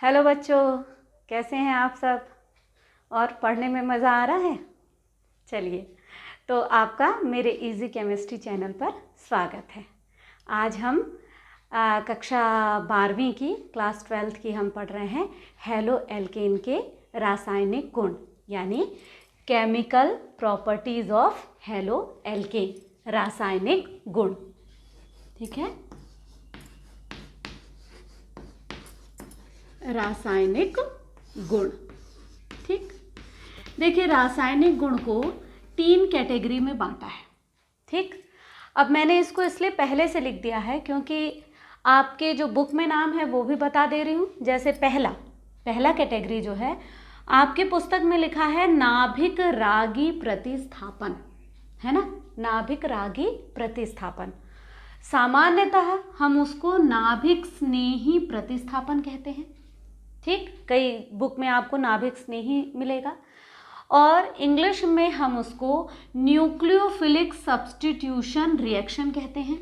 Hello बच्चों, कैसे हैं आप सब? और पढ़ने में मज़ा आ रहा है? चलिए, तो आपका मेरे इजी केमिस्ट्री चैनल पर स्वागत है। आज हम कक्षा 12वीं की क्लास 12th की हम पढ़ रहे हैं हेलो एल्केन के रासायनिक गुण, यानी chemical properties of halo alkane, रासायनिक गुण। ठीक है, रासायनिक गुण। ठीक, देखिए रासायनिक गुण को 3 कैटेगरी में बांटा है। ठीक, अब मैंने इसको इसलिए पहले से लिख दिया है क्योंकि आपके जो बुक में नाम है वो भी बता दे रही हूँ। जैसे पहला कैटेगरी जो है आपके पुस्तक में लिखा है नाभिक रागी प्रतिस्थापन, है ना, नाभिक रागी प्रतिस्थापन। सामान्यतः हम उसको नाभिक स्नेही प्रतिस्थापन कहते हैं। ठीक, कई बुक में आपको नाभिक स्नेही मिलेगा और इंग्लिश में हम उसको न्यूक्लियोफिलिक सब्स्टिट्यूशन रिएक्शन कहते हैं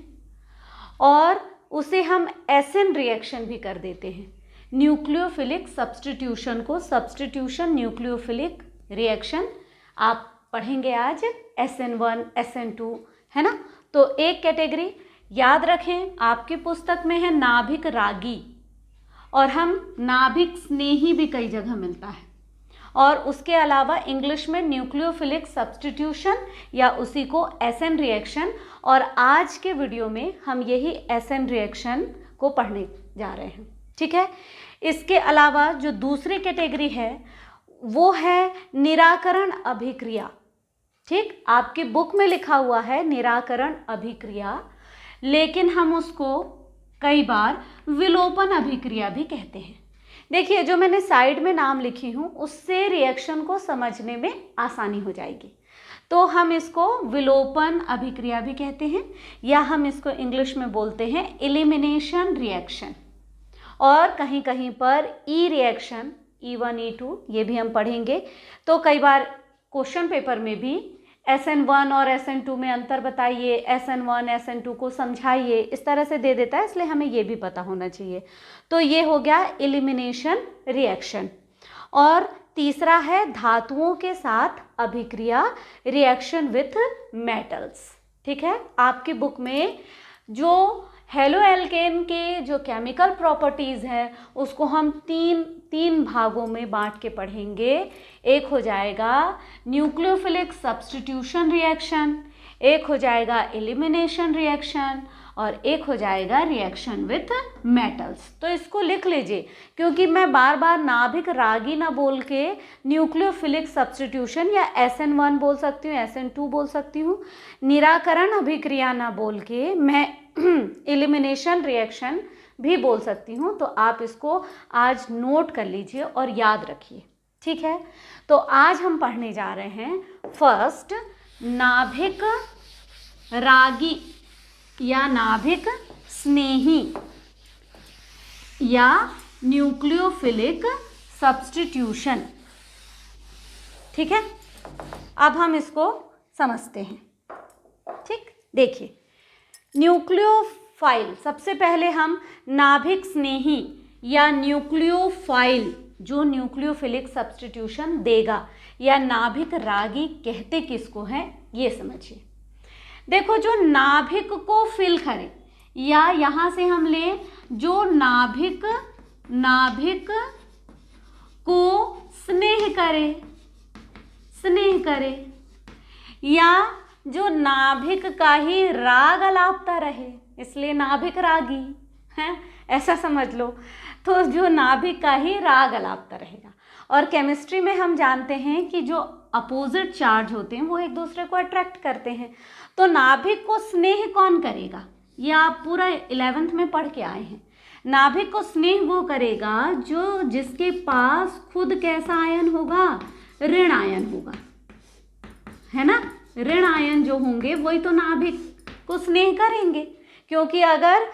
और उसे हम एसिन रिएक्शन भी कर देते हैं। न्यूक्लियोफिलिक सब्स्टिट्यूशन को सब्स्टिट्यूशन न्यूक्लियोफिलिक रिएक्शन आप पढ़ेंगे आज, SN1 SN2, है ना। तो एक कैटेगरी याद रखें, आपकी पुस्तक में है नाभिक रागी और हम नाभिक स्नेही भी कई जगह मिलता है, और उसके अलावा इंग्लिश में न्यूक्लियोफिलिक सब्स्टिट्यूशन या उसी को एसएन रिएक्शन, और आज के वीडियो में हम यही एसएन रिएक्शन को पढ़ने जा रहे हैं। ठीक है, इसके अलावा जो दूसरी कैटेगरी है वो है निराकरण अभिक्रिया। ठीक, आपकी बुक में लिखा हुआ है निराकरण अभिक्रिया, लेकिन हम उसको कई बार विलोपन अभिक्रिया भी कहते हैं। देखिए, जो मैंने साइड में नाम लिखी हूँ उससे रिएक्शन को समझने में आसानी हो जाएगी। तो हम इसको विलोपन अभिक्रिया भी कहते हैं, या हम इसको इंग्लिश में बोलते हैं एलिमिनेशन रिएक्शन, और कहीं कहीं पर ई रिएक्शन, E1 E2 ये भी हम पढ़ेंगे। तो कई बार क्वेश्चन पेपर में भी SN1 और SN2 में अंतर बताइए, SN1 SN2 को समझाइए, इस तरह से दे देता है, इसलिए हमें ये भी पता होना चाहिए। तो ये हो गया एलिमिनेशन रिएक्शन। और तीसरा है धातुओं के साथ अभिक्रिया, रिएक्शन विथ मेटल्स। ठीक है, आपकी बुक में जो हेलो एल्केन के जो केमिकल प्रॉपर्टीज़ हैं उसको हम तीन भागों में बांट के पढ़ेंगे। एक हो जाएगा न्यूक्लियोफिलिक सब्स्टिट्यूशन रिएक्शन, एक हो जाएगा एलिमिनेशन रिएक्शन, और एक हो जाएगा रिएक्शन विथ मेटल्स। तो इसको लिख लीजिए, क्योंकि मैं बार बार नाभिक रागी ना बोल के न्यूक्लियोफिलिक सब्स्टिट्यूशन या SN1 बोल सकती हूँ, SN2 बोल सकती हूँ, निराकरण अभिक्रिया ना बोल के मैं एलिमिनेशन रिएक्शन भी बोल सकती हूँ। तो आप इसको आज नोट कर लीजिए और याद रखिए। ठीक है, तो आज हम पढ़ने जा रहे हैं फर्स्ट नाभिक रागी या नाभिक स्नेही या न्यूक्लियोफिलिक सब्स्टिट्यूशन। ठीक है, अब हम इसको समझते हैं। ठीक, देखिए न्यूक्लियोफाइल, सबसे पहले हम नाभिक स्नेही या न्यूक्लियोफाइल जो न्यूक्लियोफिलिक सब्स्टिट्यूशन देगा या नाभिक रागी कहते किसको हैं ये समझिए। देखो, जो नाभिक को फिल करे, या यहाँ से हम लें जो नाभिक को स्नेह करे, या जो नाभिक का ही राग अलापता रहे, इसलिए नाभिक रागी है, ऐसा समझ लो। तो जो नाभिक का ही राग अलापता रहेगा। और केमिस्ट्री में हम जानते हैं कि जो अपोजिट चार्ज होते हैं वो एक दूसरे को अट्रैक्ट करते हैं। तो नाभिक को स्नेह कौन करेगा, ये आप पूरा 11th में पढ़ के आए हैं। नाभिक को स्नेह वो करेगा जो जिसके पास खुद कैसा आयन होगा, ऋण आयन होगा, है ना। ऋण आयन जो होंगे वही तो नाभिक को स्नेह करेंगे, क्योंकि अगर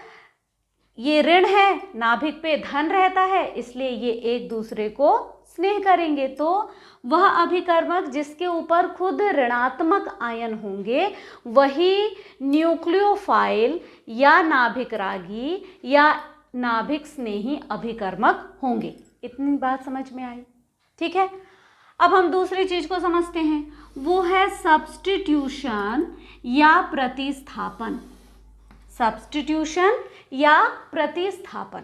ये ऋण है, नाभिक पे धन रहता है, इसलिए ये एक दूसरे को स्नेह करेंगे। तो वह अभिकर्मक जिसके ऊपर खुद ऋणात्मक आयन होंगे वही न्यूक्लियोफाइल या नाभिक रागी या नाभिक स्नेही अभिकर्मक होंगे। इतनी बात समझ में आई? ठीक है, अब हम दूसरी चीज को समझते हैं, वो है सब्स्टिट्यूशन या प्रतिस्थापन। सब्स्टिट्यूशन या प्रतिस्थापन।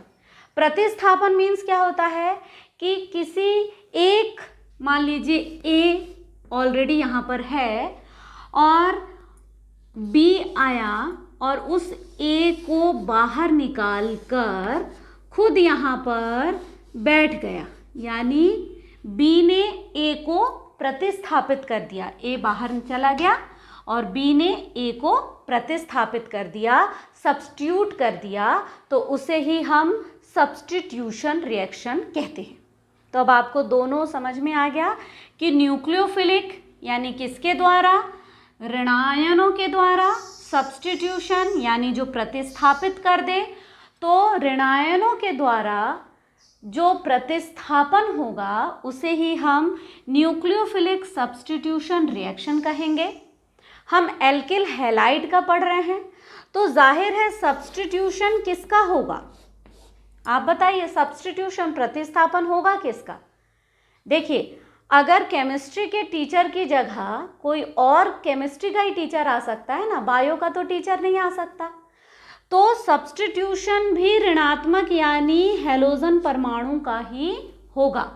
प्रतिस्थापन मीन्स क्या होता है कि किसी एक, मान लीजिए ए ऑलरेडी यहाँ पर है और बी आया और उस ए को बाहर निकाल कर खुद यहाँ पर बैठ गया, यानी बी ने ए को प्रतिस्थापित कर दिया। ए बाहर चला गया और बी ने ए को प्रतिस्थापित कर दिया, सब्स्टिट्यूट कर दिया, तो उसे ही हम सब्स्टिट्यूशन रिएक्शन कहते हैं। तो अब आपको दोनों समझ में आ गया कि न्यूक्लियोफिलिक यानी किसके द्वारा, ऋणायनों के द्वारा, सब्स्टिट्यूशन यानी जो प्रतिस्थापित कर दे, तो ऋणायनों के द्वारा जो प्रतिस्थापन होगा उसे ही हम न्यूक्लियोफिलिक सब्स्टिट्यूशन रिएक्शन कहेंगे। हम एल्किल हैलाइड का पढ़ रहे हैं, तो जाहिर है सब्स्टिट्यूशन किसका होगा? आप बताइए, सब्स्टिट्यूशन प्रतिस्थापन होगा किसका? देखिए, अगर केमिस्ट्री के टीचर की जगह कोई और केमिस्ट्री का ही टीचर आ सकता है ना, बायो का तो टीचर नहीं आ सकता, तो सब्स्टिट्यूशन भी ऋणात्मक यानी हैलोजन परमाणु का ही होगा।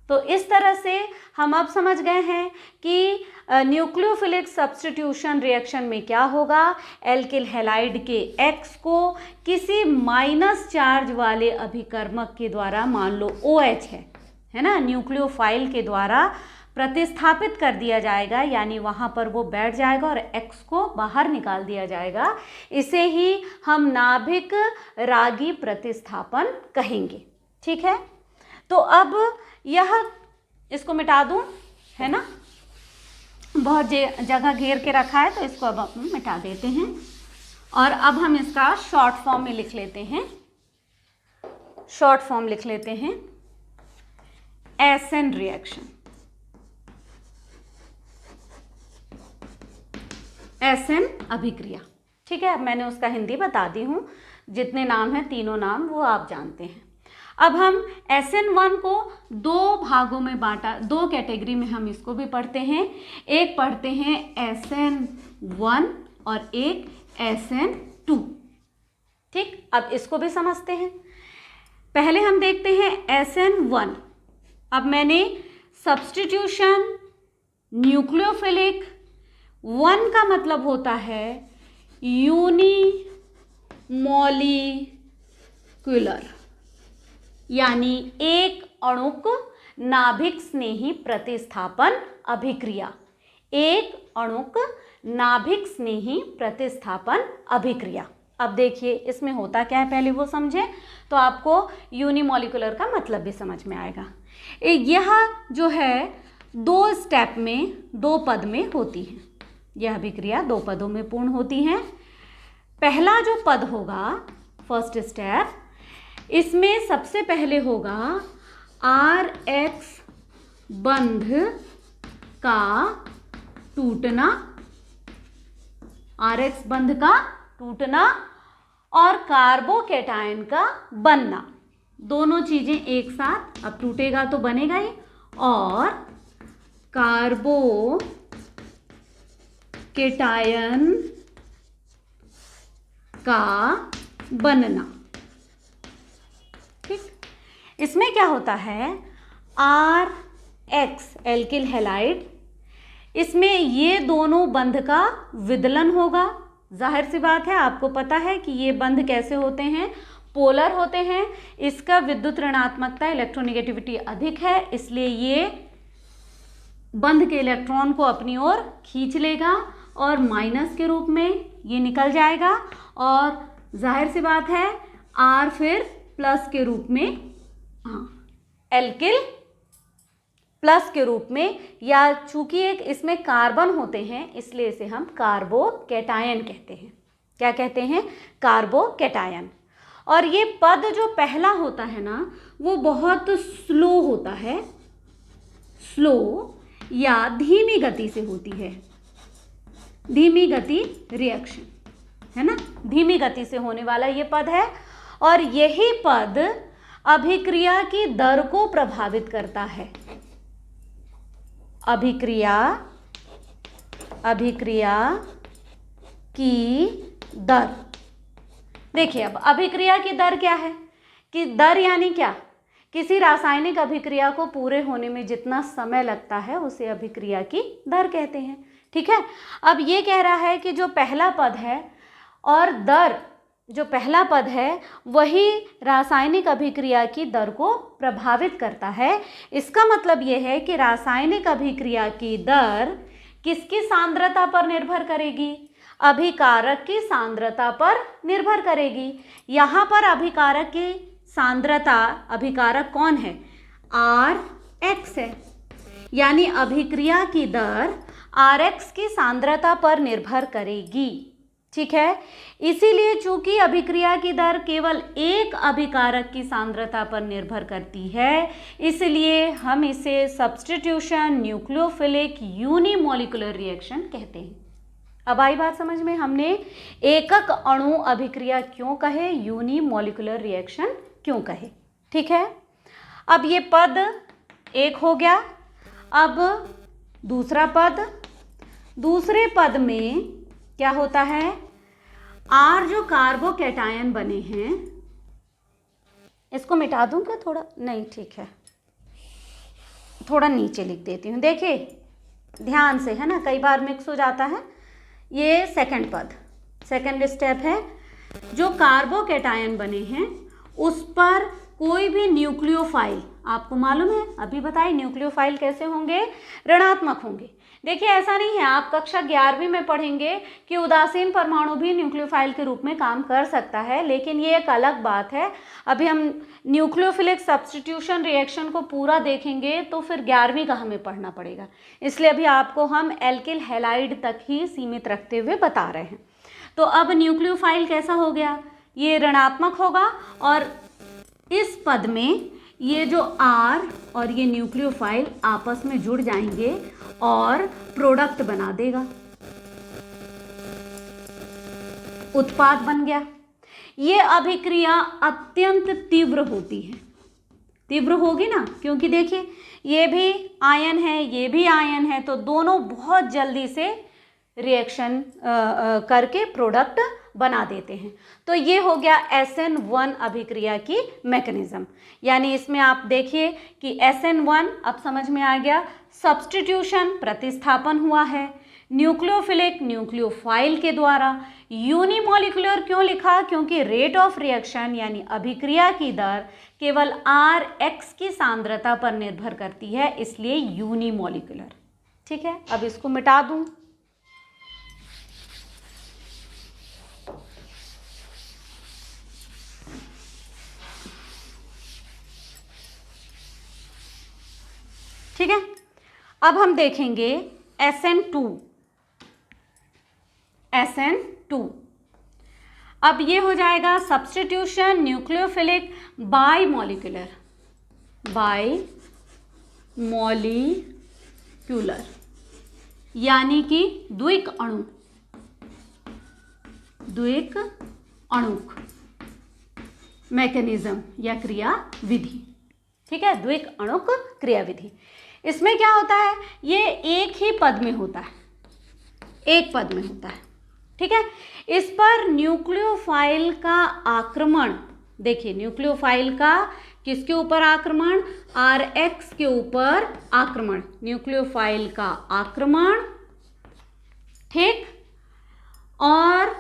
तो इस तरह से हम अब समझ गए हैं कि न्यूक्लियोफिलिक सब्स्टिट्यूशन रिएक्शन में क्या होगा, एल्किल हैलाइड के X को किसी माइनस चार्ज वाले अभिकर्मक के द्वारा, मान लो OH है ना, न्यूक्लियोफाइल के द्वारा प्रतिस्थापित कर दिया जाएगा, यानी वहाँ पर वो बैठ जाएगा और X को बाहर निकाल दिया जाएगा। इसे ही हम नाभिक रागी प्रतिस्थापन कहेंगे। ठीक है, तो अब यह, इसको मिटा दूं, है ना, बहुत जगह घेर के रखा है, तो इसको अब हम मिटा देते हैं और अब हम इसका शॉर्ट फॉर्म में लिख लेते हैं। शॉर्ट फॉर्म लिख लेते हैं, एसन रिएक्शन। एसन अभिक्रिया। ठीक है, अब मैंने उसका हिंदी बता दी हूँ, जितने नाम हैं तीनों नाम वो आप जानते हैं। अब हम SN1 को दो भागों में बांटा, दो कैटेगरी में हम इसको भी पढ़ते हैं। एक पढ़ते हैं SN1 और एक SN2। ठीक, अब इसको भी समझते हैं। पहले हम देखते हैं SN1। अब मैंने सब्स्टिट्यूशन, न्यूक्लियोफिलिक, 1 का मतलब होता है यूनिमॉलिक्यूलर, यानी एक अणुक नाभिक स्नेही प्रतिस्थापन अभिक्रिया। एक अणुक नाभिक स्नेही प्रतिस्थापन अभिक्रिया। अब देखिए इसमें होता क्या है, पहले वो समझें तो आपको यूनिमॉलिक्यूलर का मतलब भी समझ में आएगा। यह जो है 2 स्टेप में, 2 पद में होती है। यह अभिक्रिया 2 पदों में पूर्ण होती है। पहला जो पद होगा, फर्स्ट स्टेप, इसमें सबसे पहले होगा RH बंध का टूटना, RH बंध का टूटना और कार्बोकैटायन का बनना। दोनों चीजें एक साथ, अब टूटेगा तो बनेगा ही, और कार्बोकैटायन का बनना। ठीक, इसमें क्या होता है, RH एल्किल हैलाइड, इसमें ये दोनों बंध का विदलन होगा। जाहिर सी बात है, आपको पता है कि ये बंध कैसे होते हैं, पोलर होते हैं। इसका विद्युत ऋणात्मकता, इलेक्ट्रोनेगेटिविटी अधिक है, इसलिए ये बंध के इलेक्ट्रॉन को अपनी ओर खींच लेगा और माइनस के रूप में ये निकल जाएगा, और जाहिर सी बात है R फिर प्लस के रूप में, एल्किल प्लस के रूप में, या चूंकि एक इसमें कार्बन होते हैं इसलिए इसे हम कार्बोकैटायन कहते हैं। क्या कहते हैं, कार्बोकैटायन। और ये पद जो पहला होता है ना, वो बहुत स्लो होता है, स्लो या धीमी गति से होती है, धीमी गति रिएक्शन, है ना, धीमी गति से होने वाला ये पद है। और यही पद अभिक्रिया की दर को प्रभावित करता है। अभिक्रिया की दर। देखिए अब अभिक्रिया की दर क्या है कि दर यानी क्या, किसी रासायनिक अभिक्रिया को पूरे होने में जितना समय लगता है उसे अभिक्रिया की दर कहते हैं। ठीक है, अब ये कह रहा है कि जो पहला पद है और दर, जो पहला पद है वही रासायनिक अभिक्रिया की दर को प्रभावित करता है। इसका मतलब ये है कि रासायनिक अभिक्रिया की दर किसकी सांद्रता पर निर्भर करेगी? अभिकारक की सांद्रता पर निर्भर करेगी। यहाँ पर अभिकारक की सांद्रता, अभिकारक कौन है? Rx है, यानी अभिक्रिया की दर Rx की सांद्रता पर निर्भर करेगी। ठीक है, इसीलिए चूंकि अभिक्रिया की दर केवल एक अभिकारक की सांद्रता पर निर्भर करती है, इसलिए हम इसे सब्स्टिट्यूशन न्यूक्लियोफिलिक यूनिमोलिकुलर रिएक्शन कहते हैं। अब आई बात समझ में, हमने एकक अणु अभिक्रिया क्यों कहे, यूनिमोलिकुलर रिएक्शन क्यों कहे। ठीक है, अब ये पद एक हो गया। अब दूसरा पद, दूसरे पद में क्या होता है, R जो कार्बोकैटायन बने हैं, इसको मिटा दूं क्या थोड़ा? नहीं ठीक है, थोड़ा नीचे लिख देती हूँ। देखिए ध्यान से, है ना, कई बार मिक्स हो जाता है। ये सेकंड पद, सेकंड स्टेप है। जो कार्बोकैटायन बने हैं उस पर कोई भी न्यूक्लियोफाइल, आपको मालूम है, अभी बताइए न्यूक्लियोफाइल कैसे होंगे? ऋणात्मक होंगे। देखिए ऐसा नहीं है, आप कक्षा 11वीं में पढ़ेंगे कि उदासीन परमाणु भी न्यूक्लियोफाइल के रूप में काम कर सकता है, लेकिन ये एक अलग बात है। अभी हम न्यूक्लियोफिलिक सब्स्टिट्यूशन रिएक्शन को पूरा देखेंगे तो फिर 11वीं का हमें पढ़ना पड़ेगा, इसलिए अभी आपको हम एल्किल हैलाइड तक ही सीमित रखते हुए बता रहे हैं। तो अब न्यूक्लियोफाइल कैसा हो गया? ये ऋणात्मक होगा और इस पद में ये जो R और ये न्यूक्लियोफाइल आपस में जुड़ जाएंगे और प्रोडक्ट बना देगा, उत्पाद बन गया। ये अभिक्रिया अत्यंत तीव्र होती है, तीव्र होगी ना, क्योंकि देखिए ये भी आयन है, ये भी आयन है, तो दोनों बहुत जल्दी से रिएक्शन करके प्रोडक्ट बना देते हैं। तो ये हो गया SN1 अभिक्रिया की मैकेनिज्म। यानी इसमें आप देखिए कि SN1 अब समझ में आ गया, सब्स्टिट्यूशन प्रतिस्थापन हुआ है न्यूक्लियोफिलिक न्यूक्लियोफाइल के द्वारा। यूनिमोलिकुलर क्यों लिखा? क्योंकि रेट ऑफ रिएक्शन यानी अभिक्रिया की दर केवल Rx की सांद्रता पर निर्भर करती है, इसलिए यूनिमोलिकुलर। ठीक है, अब इसको मिटा दूं। ठीक है, अब हम देखेंगे SN2। अब ये हो जाएगा सब्स्टिट्यूशन न्यूक्लियोफिलिक बाईमोलिकुलर, यानी कि द्विक अणुक मैकेनिज्म या क्रिया विधि। ठीक है, द्विक अणुक क्रिया विधि। इसमें क्या होता है, ये एक ही पद में होता है, एक पद में होता है। ठीक है, इस पर न्यूक्लियोफाइल का आक्रमण, देखिए न्यूक्लियोफाइल का किसके ऊपर आक्रमण? Rx के ऊपर आक्रमण, न्यूक्लियोफाइल का आक्रमण। ठीक, और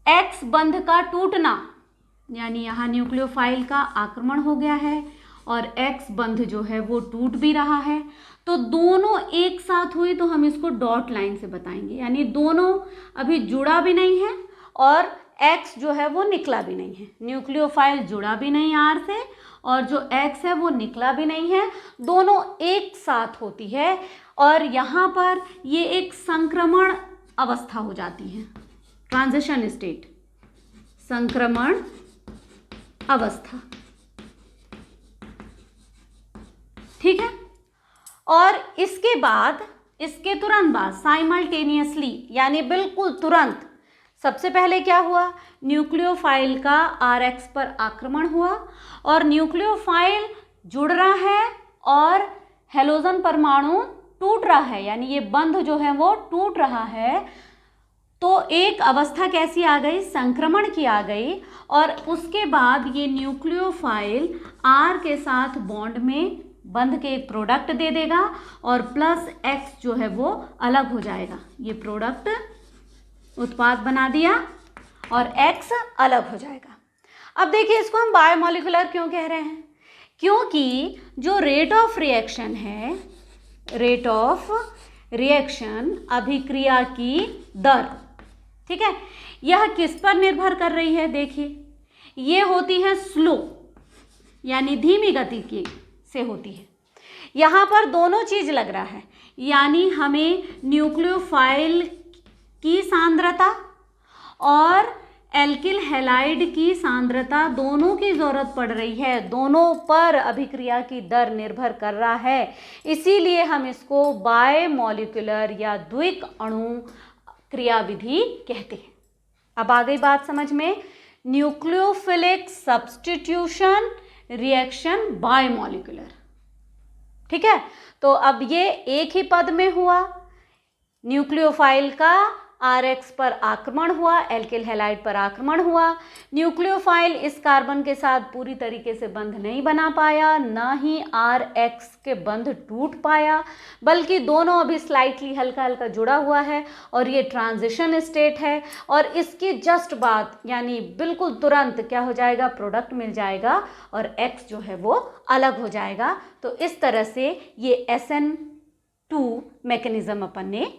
X बंध का टूटना, यानी यहाँ न्यूक्लियोफाइल का आक्रमण हो गया है और X बंध जो है वो टूट भी रहा है, तो दोनों एक साथ हुई तो हम इसको डॉट लाइन से बताएंगे, यानी दोनों अभी जुड़ा भी नहीं है और X जो है वो निकला भी नहीं है। न्यूक्लियोफाइल जुड़ा भी नहीं R से और जो X है वो निकला भी नहीं है, दोनों एक साथ होती है और यहाँ पर ये एक संक्रमण अवस्था हो जाती है, ट्रांजिशन स्टेट, संक्रमण अवस्था। ठीक है, और इसके बाद, इसके तुरंत बाद साइमल्टेनियसली यानी बिल्कुल तुरंत सबसे पहले क्या हुआ, न्यूक्लियोफाइल का RX पर आक्रमण हुआ और न्यूक्लियोफाइल जुड़ रहा है और हेलोजन परमाणु टूट रहा है, यानी ये बंध जो है वो टूट रहा है। तो एक अवस्था कैसी आ गई, संक्रमण की आ गई और उसके बाद ये न्यूक्लियोफाइल R के साथ बॉन्ड में बंध के एक प्रोडक्ट दे देगा और प्लस X जो है वो अलग हो जाएगा। ये प्रोडक्ट उत्पाद बना दिया और X अलग हो जाएगा। अब देखिए इसको हम बायोमोलिकुलर क्यों कह रहे हैं, क्योंकि जो रेट ऑफ रिएक्शन है, रेट ऑफ रिएक्शन अभिक्रिया की दर, ठीक है, यह किस पर निर्भर कर रही है। देखिए ये होती है स्लो, यानी धीमी गति की से होती है। यहाँ पर दोनों चीज लग रहा है, यानी हमें न्यूक्लियोफाइल की सांद्रता और एल्किल हैलाइड की सांद्रता दोनों की जरूरत पड़ रही है, दोनों पर अभिक्रिया की दर निर्भर कर रहा है। इसीलिए हम इसको बायमोलिकुलर या द्विक अणु क्रियाविधि कहते हैं। अब आ गई बात समझ में, न्यूक्लियोफिलिक सब्स्टिट्यूशन रिएक्शन बायमोलिकुलर, ठीक है। तो अब ये एक ही पद में हुआ, न्यूक्लियोफाइल का RX पर आक्रमण हुआ, एल्किल हैलाइड पर आक्रमण हुआ। न्यूक्लियोफाइल इस कार्बन के साथ पूरी तरीके से बंध नहीं बना पाया, ना ही RX के बंध टूट पाया, बल्कि दोनों अभी स्लाइटली हल्का हल्का जुड़ा हुआ है और ये ट्रांजिशन स्टेट है। और इसकी जस्ट बाद यानी बिल्कुल तुरंत क्या हो जाएगा, प्रोडक्ट मिल जाएगा और X जो है वो अलग हो जाएगा। तो इस तरह से ये SN2 मैकेनिज्म अपन ने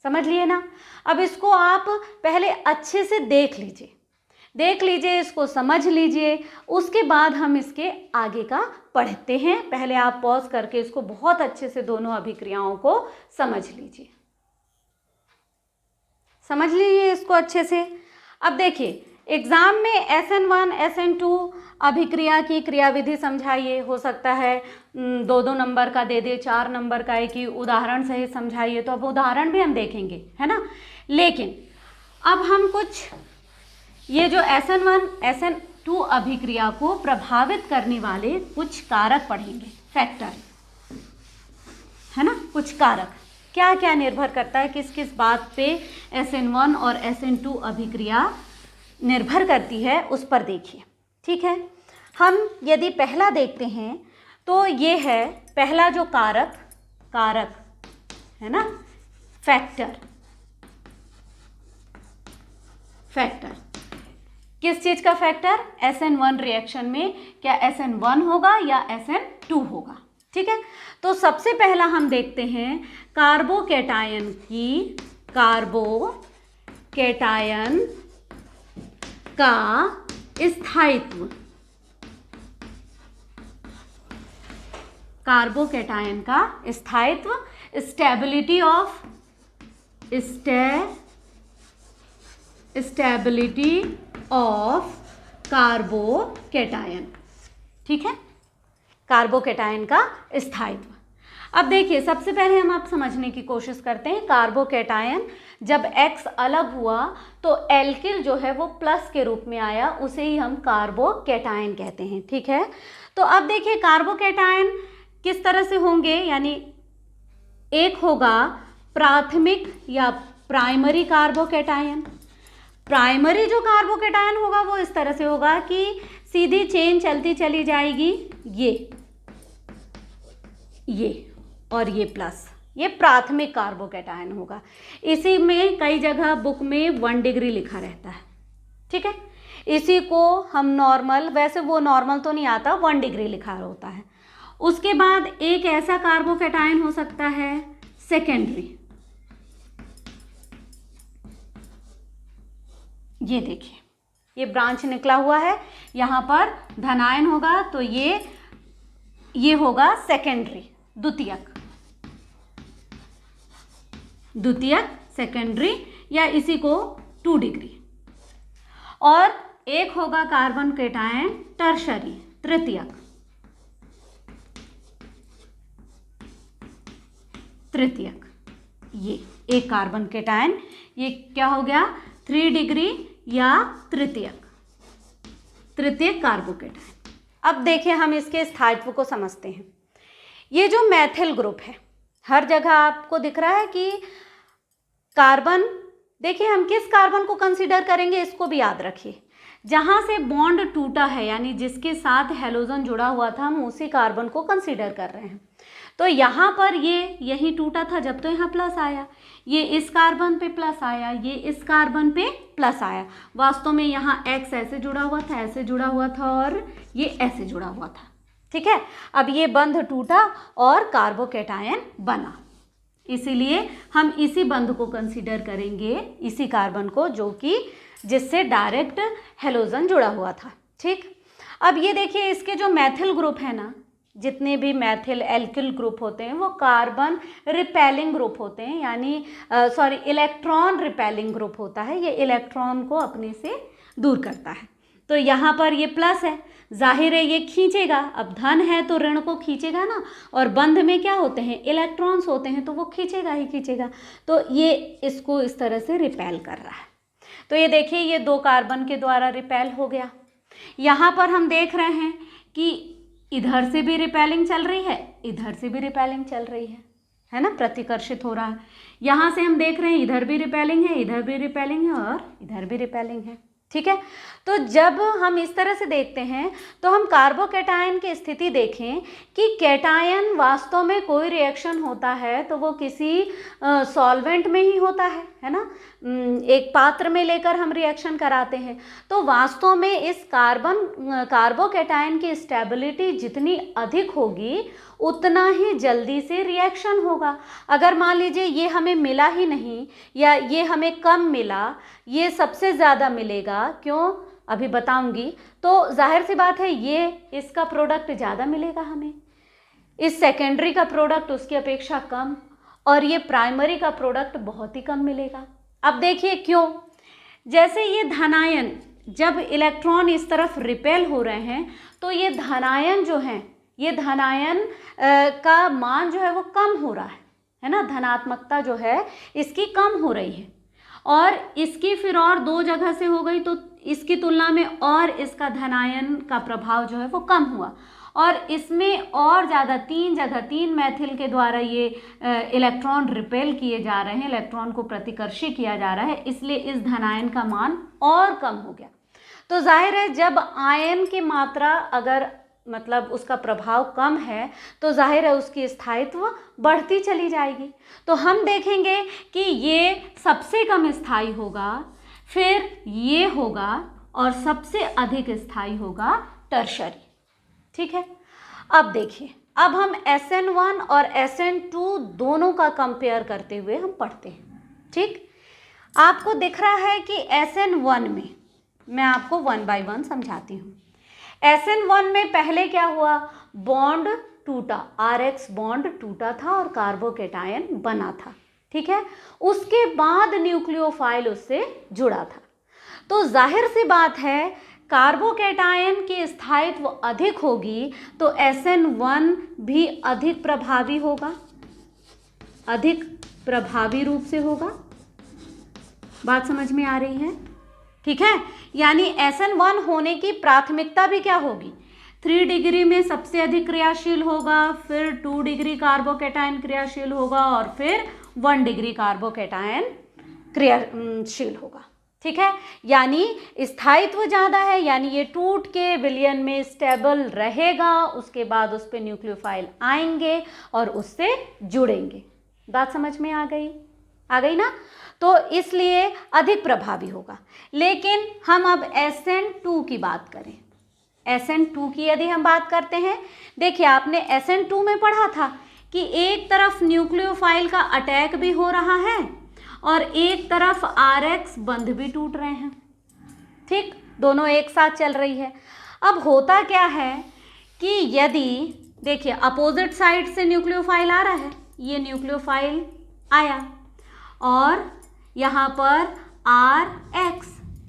समझ लिए ना। अब इसको आप पहले अच्छे से देख लीजिए, इसको समझ लीजिए, उसके बाद हम इसके आगे का पढ़ते हैं। पहले आप पॉज करके इसको बहुत अच्छे से दोनों अभिक्रियाओं को समझ लीजिए इसको अच्छे से। अब देखिए एग्जाम में SN1 SN2 अभिक्रिया की क्रियाविधि समझाइए, हो सकता है 2-2 नंबर का दे दे, 4 नंबर का एक ही उदाहरण सहित समझाइए, तो अब उदाहरण भी हम देखेंगे, है ना। लेकिन अब हम कुछ ये जो SN1 SN2 अभिक्रिया को प्रभावित करने वाले कुछ कारक पढ़ेंगे, फैक्टर, है ना। कुछ कारक क्या क्या निर्भर करता है, किस किस बात पे SN1 और SN2 अभिक्रिया निर्भर करती है, उस पर देखिए, ठीक है। हम यदि पहला देखते हैं तो ये है पहला जो कारक है ना, फैक्टर किस चीज का फैक्टर, SN1 रिएक्शन में क्या SN1 होगा या SN2 होगा, ठीक है। तो सबसे पहला हम देखते हैं कार्बोकैटायन का स्थायित्व, कार्बोकैटायन का स्थायित्व, स्टेबिलिटी ऑफ कार्बोकैटायन, ठीक है, कार्बोकैटायन का स्थायित्व। अब देखिए सबसे पहले हम आप समझने की कोशिश करते हैं, कार्बोकैटायन जब X अलग हुआ तो एल्किल जो है वो प्लस के रूप में आया, उसे ही हम कार्बोकैटायन कहते हैं, ठीक है। तो अब देखिए कार्बोकैटायन किस तरह से होंगे, यानी एक होगा प्राथमिक या प्राइमरी कार्बोकैटायन। प्राइमरी जो कार्बोकैटायन होगा वो इस तरह से होगा कि सीधी चेन चलती चली जाएगी, ये और ये प्लस, ये प्राथमिक कार्बोकैटायन होगा। इसी में कई जगह बुक में 1 डिग्री लिखा रहता है, ठीक है। इसी को हम नॉर्मल, वैसे वो नॉर्मल तो नहीं आता, 1 डिग्री लिखा होता है। उसके बाद एक ऐसा कार्बोकैटायन हो सकता है सेकेंडरी, ये देखिए ये ब्रांच निकला हुआ है, यहाँ पर धनायन होगा तो ये होगा सेकेंडरी, द्वितीयक सेकेंडरी, या इसी को 2 डिग्री। और एक होगा कार्बन कैटायन टर्शरी, तृतीयक, ये एक कार्बन केटायन, ये क्या हो गया 3 डिग्री या तृतीयक कार्बोकेटायन। अब देखिए हम इसके स्थायित्व को समझते हैं। ये जो मैथिल ग्रुप है, हर जगह आपको दिख रहा है कि कार्बन, देखिए हम किस कार्बन को कंसीडर करेंगे इसको भी याद रखिए। जहाँ से बॉन्ड टूटा है यानी जिसके साथ हैलोजन जुड़ा हुआ था, हम उसी कार्बन को कंसीडर कर रहे हैं। तो यहाँ पर ये यही टूटा था जब तो यहाँ प्लस आया, ये इस कार्बन पे प्लस आया, ये इस कार्बन पे प्लस आया। वास्तव में यहाँ X ऐसे जुड़ा हुआ था, ऐसे जुड़ा हुआ था और ये ऐसे जुड़ा हुआ था। ठीक है, अब ये बंध टूटा और कार्बोकेटायन बना, इसीलिए हम इसी बंध को कंसीडर करेंगे, इसी कार्बन को जो कि जिससे डायरेक्ट हैलोजन जुड़ा हुआ था। ठीक, अब ये देखिए इसके जो मैथिल ग्रुप है ना, जितने भी मैथिल एल्किल ग्रुप होते हैं वो कार्बन रिपेलिंग ग्रुप होते हैं, यानी इलेक्ट्रॉन रिपेलिंग ग्रुप होता है। ये इलेक्ट्रॉन को अपने से दूर करता है। तो यहाँ पर ये प्लस है, जाहिर है ये खींचेगा, अब धन है तो ऋण को खींचेगा ना, और बंध में क्या होते हैं इलेक्ट्रॉन्स होते हैं, तो वो खींचेगा ही खींचेगा। तो ये इसको इस तरह से रिपेल कर रहा है। तो ये देखिए ये 2 कार्बन के द्वारा रिपेल हो गया। यहाँ पर हम देख रहे हैं कि इधर से भी रिपेलिंग चल रही है, इधर से भी रिपेलिंग चल रही है ना, प्रतिकर्षित हो रहा है। यहाँ से हम देख रहे हैं इधर भी रिपेलिंग है, इधर भी रिपेलिंग है और इधर भी रिपेलिंग है। ठीक है, तो जब हम इस तरह से देखते हैं तो हम कार्बोकेटायन की स्थिति देखें कि केटायन वास्तव में कोई रिएक्शन होता है तो वो किसी सॉल्वेंट में ही होता है ना, एक पात्र में लेकर हम रिएक्शन कराते हैं। तो वास्तव में इस कार्बोकेटायन की स्टेबिलिटी जितनी अधिक होगी उतना ही जल्दी से रिएक्शन होगा। अगर मान लीजिए ये हमें मिला ही नहीं या ये हमें कम मिला, ये सबसे ज़्यादा मिलेगा, क्यों अभी बताऊंगी, तो जाहिर सी बात है ये इसका प्रोडक्ट ज़्यादा मिलेगा हमें, इस सेकेंडरी का प्रोडक्ट उसकी अपेक्षा कम, और ये प्राइमरी का प्रोडक्ट बहुत ही कम मिलेगा। अब देखिए क्यों, जैसे ये धनायन, जब इलेक्ट्रॉन इस तरफ रिपेल हो रहे हैं तो ये धनायन जो हैं, ये धनायन का मान जो है वो कम हो रहा है ना, धनात्मकता जो है इसकी कम हो रही है, और इसकी फिर और 2 जगह से हो गई तो इसकी तुलना में और इसका धनायन का प्रभाव जो है वो कम हुआ, और इसमें और ज़्यादा 3 जगह 3 मैथिल के द्वारा ये इलेक्ट्रॉन रिपेल किए जा रहे हैं, इलेक्ट्रॉन को प्रतिकर्षी किया जा रहा है, इसलिए इस धनायन का मान और कम हो गया। तो जाहिर है जब आयन की मात्रा अगर मतलब उसका प्रभाव कम है तो जाहिर है उसकी स्थायित्व बढ़ती चली जाएगी। तो हम देखेंगे कि ये सबसे कम स्थायी होगा, फिर ये होगा, और सबसे अधिक स्थायी होगा टर्शरी। ठीक है, अब देखिए, अब हम SN1 और SN2 दोनों का कंपेयर करते हुए हम पढ़ते हैं। ठीक, आपको दिख रहा है कि SN1 में, मैं आपको 1 बाय 1 समझाती हूँ। SN1 में पहले क्या हुआ, बॉन्ड टूटा, RX बॉन्ड टूटा था और कार्बोकेटायन बना था। ठीक है, उसके बाद न्यूक्लियोफाइल उससे जुड़ा था। तो जाहिर सी बात है कार्बोकेटायन की स्थायित्व अधिक होगी तो SN1 भी अधिक प्रभावी होगा, अधिक प्रभावी रूप से होगा। बात समझ में आ रही है? ठीक है, यानी SN1 होने की प्राथमिकता भी क्या होगी, 3 डिग्री में सबसे अधिक क्रियाशील होगा, फिर 2 डिग्री कार्बोकेटायन क्रियाशील होगा, और फिर 1 डिग्री कार्बोकेटायन क्रियाशील होगा। ठीक है, यानी स्थायित्व ज़्यादा है, यानी ये टूट के विलयन में स्टेबल रहेगा, उसके बाद उस पर न्यूक्लियोफाइल आएंगे और उससे जुड़ेंगे। बात समझ में आ गई ना? तो इसलिए अधिक प्रभावी होगा। लेकिन हम अब SN2 की बात करें, SN2 की यदि हम बात करते हैं, देखिए आपने SN2 में पढ़ा था कि एक तरफ न्यूक्लियोफाइल का अटैक भी हो रहा है और एक तरफ RX बंध भी टूट रहे हैं। ठीक, दोनों एक साथ चल रही है। अब होता क्या है कि यदि देखिए अपोजिट साइड से न्यूक्लियोफाइल आ रहा है, ये न्यूक्लियोफाइल आया और यहाँ पर RX,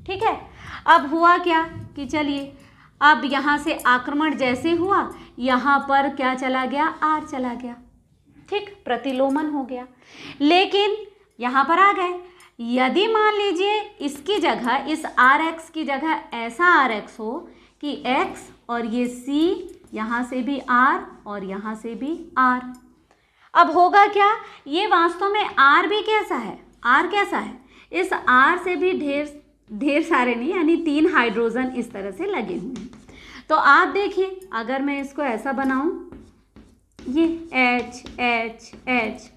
ठीक है, अब हुआ क्या कि चलिए अब यहाँ से आक्रमण जैसे हुआ, यहाँ पर क्या चला गया, R चला गया। ठीक, प्रतिलोमन हो गया। लेकिन यहाँ पर आ गए, यदि मान लीजिए इसकी जगह, इस RX की जगह ऐसा RX हो कि X और ये C, यहाँ से भी R और यहाँ से भी R, अब होगा क्या, ये वास्तव में R भी कैसा है, R कैसा है, इस R से भी ढेर सारे नहीं, यानी 3 हाइड्रोजन इस तरह से लगे हुए हैं। तो आप देखिए, अगर मैं इसको ऐसा बनाऊं, ये H H H,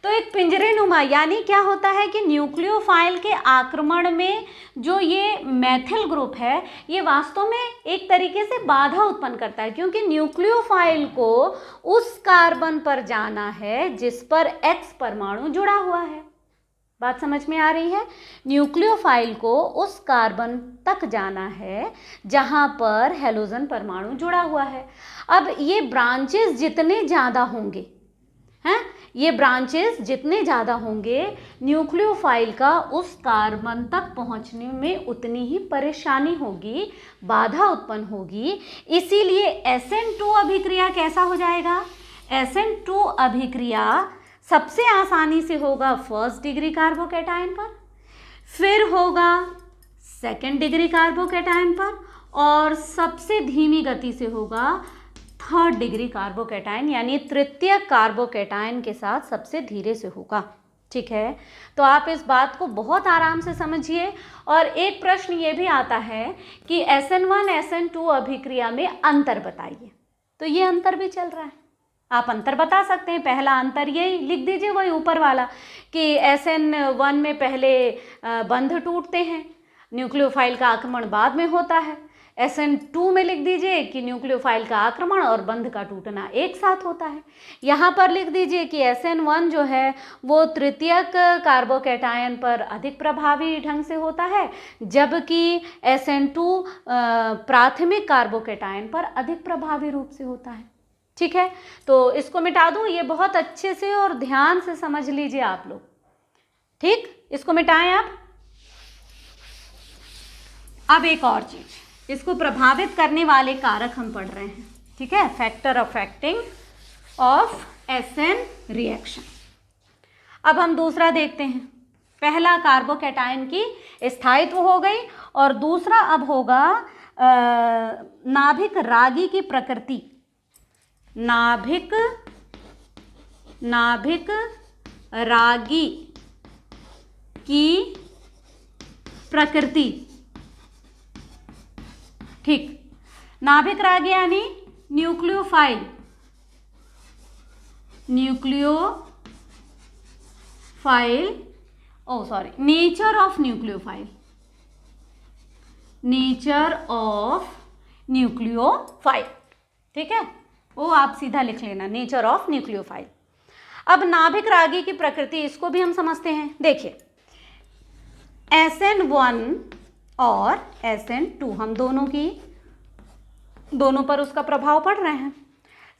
तो एक पिंजरेनुमा, यानी क्या होता है कि न्यूक्लियोफाइल के आक्रमण में जो ये मैथिल ग्रुप है, ये वास्तव में एक तरीके से बाधा उत्पन्न करता है, क्योंकि न्यूक्लियोफाइल को उस कार्बन पर जाना है जिस पर X परमाणु जुड़ा हुआ है। बात समझ में आ रही है? न्यूक्लियोफाइल को उस कार्बन तक जाना है जहां पर हैलोजन परमाणु जुड़ा हुआ है। अब ये ब्रांचेस जितने ज़्यादा होंगे, हैं, ये ब्रांचेस जितने ज़्यादा होंगे, न्यूक्लियोफाइल का उस कार्बन तक पहुंचने में उतनी ही परेशानी होगी, बाधा उत्पन्न होगी। इसीलिए SN2 अभिक्रिया कैसा हो जाएगा? SN2 अभिक्रिया सबसे आसानी से होगा फर्स्ट डिग्री कार्बोकैटायन पर, फिर होगा सेकंड डिग्री कार्बोकैटायन पर, और सबसे धीमी गति से होगा थर्ड डिग्री कार्बोकैटायन, यानी तृतीय कार्बोकैटायन के साथ सबसे धीरे से होगा। ठीक है, तो आप इस बात को बहुत आराम से समझिए। और एक प्रश्न ये भी आता है कि SN1 SN2 अभिक्रिया में अंतर बताइए, तो ये अंतर भी चल रहा है, आप अंतर बता सकते हैं। पहला अंतर यही लिख दीजिए, वही ऊपर वाला, कि SN1 में पहले बंध टूटते हैं, न्यूक्लियोफाइल का आक्रमण बाद में होता है। SN2 में लिख दीजिए कि न्यूक्लियोफाइल का आक्रमण और बंध का टूटना एक साथ होता है। यहाँ पर लिख दीजिए कि SN1 जो है वो तृतीयक कार्बोकैटायन पर अधिक प्रभावी ढंग से होता है, जबकि SN2 प्राथमिक कार्बोकैटायन पर अधिक प्रभावी रूप से होता है। ठीक है, तो इसको मिटा दूं, ये बहुत अच्छे से और ध्यान से समझ लीजिए आप लोग। ठीक, इसको मिटाएं आप। अब एक और चीज, इसको प्रभावित करने वाले कारक हम पढ़ रहे हैं। ठीक है, factor affecting of SN reaction. अब हम दूसरा देखते हैं। पहला कार्बोकैटायन की स्थायित्व हो गई, और दूसरा अब होगा नाभिक रागी की प्रकृति। नाभिक रागी की प्रकृति। ठीक, नाभिक रागी यानी न्यूक्लियोफाइल, नेचर ऑफ न्यूक्लियोफाइल। ठीक है, वो आप सीधा लिख लेना, नेचर ऑफ न्यूक्लियोफाइल। अब नाभिक रागी की प्रकृति, इसको भी हम समझते हैं। देखिए, SN1 और SN2 हम दोनों पर उसका प्रभाव पड़ रहे हैं।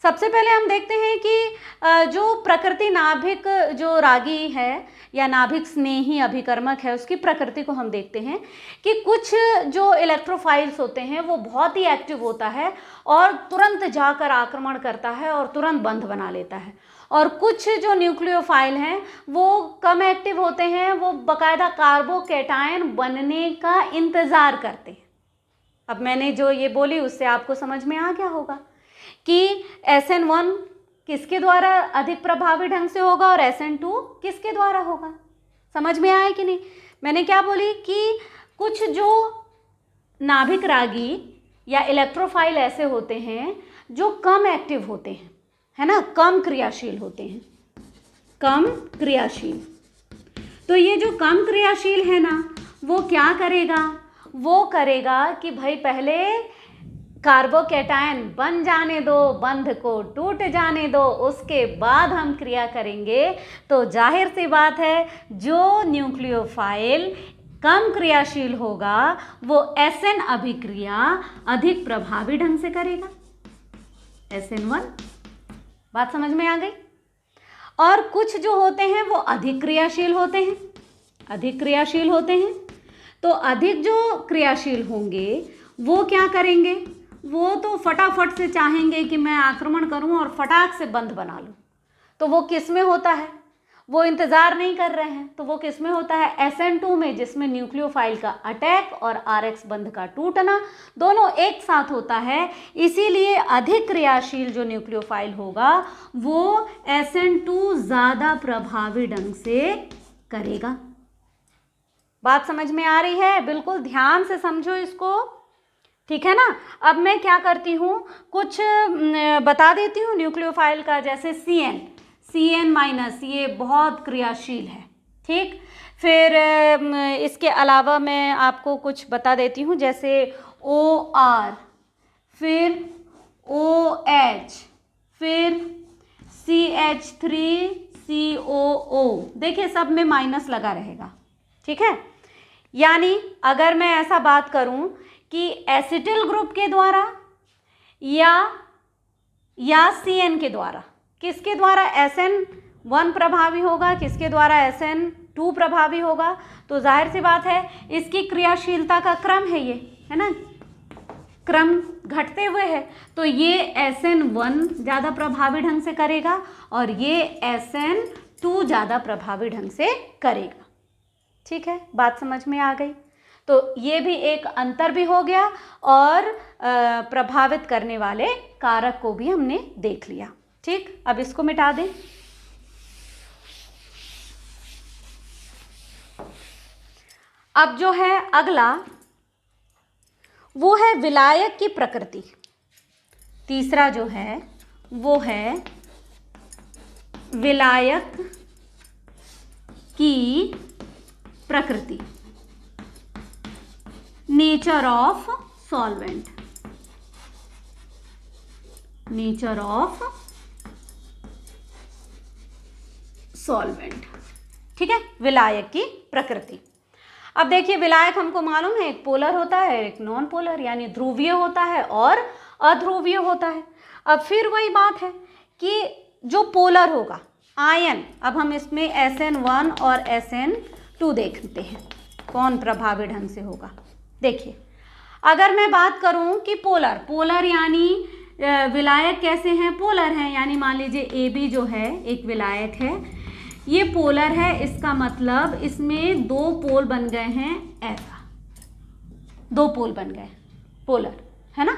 सबसे पहले हम देखते हैं कि जो प्रकृति नाभिक जो रागी है या नाभिक स्नेही अभिकर्मक है, उसकी प्रकृति को हम देखते हैं कि कुछ जो इलेक्ट्रोफाइल्स होते हैं वो बहुत ही एक्टिव होता है और तुरंत जाकर आक्रमण करता है और तुरंत बंध बना लेता है, और कुछ जो न्यूक्लियोफाइल हैं वो कम एक्टिव होते हैं, वो बाकायदा कार्बोकैटायन बनने का इंतज़ार करते हैं। अब मैंने जो ये बोली उससे आपको समझ में आ गया होगा कि SN1 किसके द्वारा अधिक प्रभावी ढंग से होगा और SN2 किसके द्वारा होगा। समझ में आया कि नहीं? मैंने क्या बोली कि कुछ जो नाभिक रागी या इलेक्ट्रोफाइल ऐसे होते हैं जो कम एक्टिव होते हैं, है ना, कम क्रियाशील होते हैं, कम क्रियाशील। तो ये जो कम क्रियाशील है ना, वो क्या करेगा, वो करेगा कि भाई पहले कार्बोकैटायन बन जाने दो, बंध को टूट जाने दो, उसके बाद हम क्रिया करेंगे। तो जाहिर सी बात है, जो न्यूक्लियोफाइल कम क्रियाशील होगा वो SN अभिक्रिया अधिक प्रभावी ढंग से करेगा, SN1। बात समझ में आ गई? और कुछ जो होते हैं वो अधिक क्रियाशील होते हैं, अधिक क्रियाशील होते हैं। तो अधिक जो क्रियाशील होंगे वो क्या करेंगे, वो तो फटाफट से चाहेंगे कि मैं आक्रमण करूं और फटाक से बंध बना लूं। तो वो किस में होता है, वो इंतज़ार नहीं कर रहे हैं, तो वो किस में होता है, SN2 में, जिसमें न्यूक्लियोफाइल का अटैक और RX बंध का टूटना दोनों एक साथ होता है। इसीलिए अधिक क्रियाशील जो न्यूक्लियोफाइल होगा वो SN2 ज़्यादा प्रभावी ढंग से करेगा। बात समझ में आ रही है? बिल्कुल ध्यान से समझो इसको, ठीक है ना। अब मैं क्या करती हूँ, कुछ बता देती हूँ न्यूक्लियोफाइल का, जैसे CN- ये बहुत क्रियाशील है, ठीक। फिर इसके अलावा मैं आपको कुछ बता देती हूँ, जैसे OR, फिर OH, फिर CH3COO। देखिए सब में माइनस लगा रहेगा, ठीक है। यानी अगर मैं ऐसा बात करूं कि एसिटिल ग्रुप के द्वारा या CN के द्वारा, किसके द्वारा SN1 प्रभावी होगा, किसके द्वारा SN2 प्रभावी होगा, तो जाहिर सी बात है इसकी क्रियाशीलता का क्रम है, ये है ना, क्रम घटते हुए है। तो ये SN1 ज़्यादा प्रभावी ढंग से करेगा और ये SN2 ज़्यादा प्रभावी ढंग से करेगा, ठीक है। बात समझ में आ गई। तो ये भी एक अंतर भी हो गया और प्रभावित करने वाले कारक को भी हमने देख लिया, ठीक। अब इसको मिटा दें। अब जो है अगला वो है विलायक की प्रकृति। तीसरा जो है वो है विलायक की प्रकृति, nature of solvent, nature of solvent, ठीक है, विलायक की प्रकृति। अब देखिए विलायक हमको मालूम है एक पोलर होता है, एक नॉन पोलर, यानी ध्रुवीय होता है और अध्रुवीय होता है। अब फिर वही बात है कि जो पोलर होगा आयन, अब हम इसमें SN1 और SN2 देखते हैं कौन प्रभावी ढंग से होगा। देखिए अगर मैं बात करूं कि पोलर यानी विलायक कैसे हैं, पोलर हैं, यानी मान लीजिए AB जो है एक विलायक है, ये पोलर है, इसका मतलब इसमें दो पोल बन गए हैं, ऐसा दो पोल बन गए पोलर, है ना।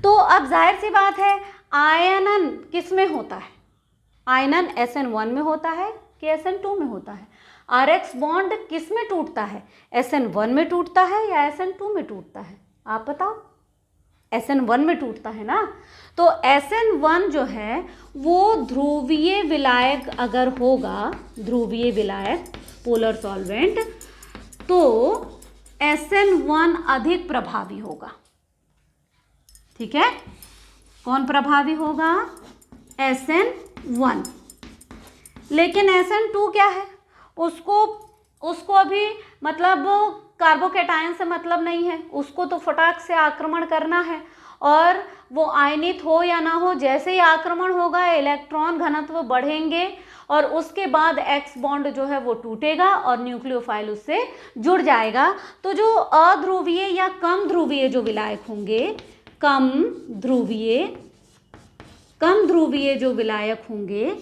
तो अब जाहिर सी बात है आयनन किस में होता है, आयनन SN1 में होता है कि SN2 में होता है। RX बॉन्ड किस में टूटता है, SN1 में टूटता है या SN2 में टूटता है, आप बताओ। SN1 में टूटता है ना। तो SN1 जो है वो ध्रुवीय विलायक अगर होगा, ध्रुवीय विलायक पोलर सॉल्वेंट, तो SN1 अधिक प्रभावी होगा, ठीक है। कौन प्रभावी होगा, SN1। लेकिन SN2 क्या है, उसको अभी मतलब कार्बोकैटायन से मतलब नहीं है, उसको तो फटाक से आक्रमण करना है और वो आयनित हो या ना हो, जैसे ही आक्रमण होगा इलेक्ट्रॉन घनत्व बढ़ेंगे और उसके बाद X बॉन्ड जो है वो टूटेगा और न्यूक्लियोफाइल उससे जुड़ जाएगा। तो जो अध्रुवीय या कम ध्रुवीय जो विलायक होंगे, कम ध्रुवीय जो विलायक होंगे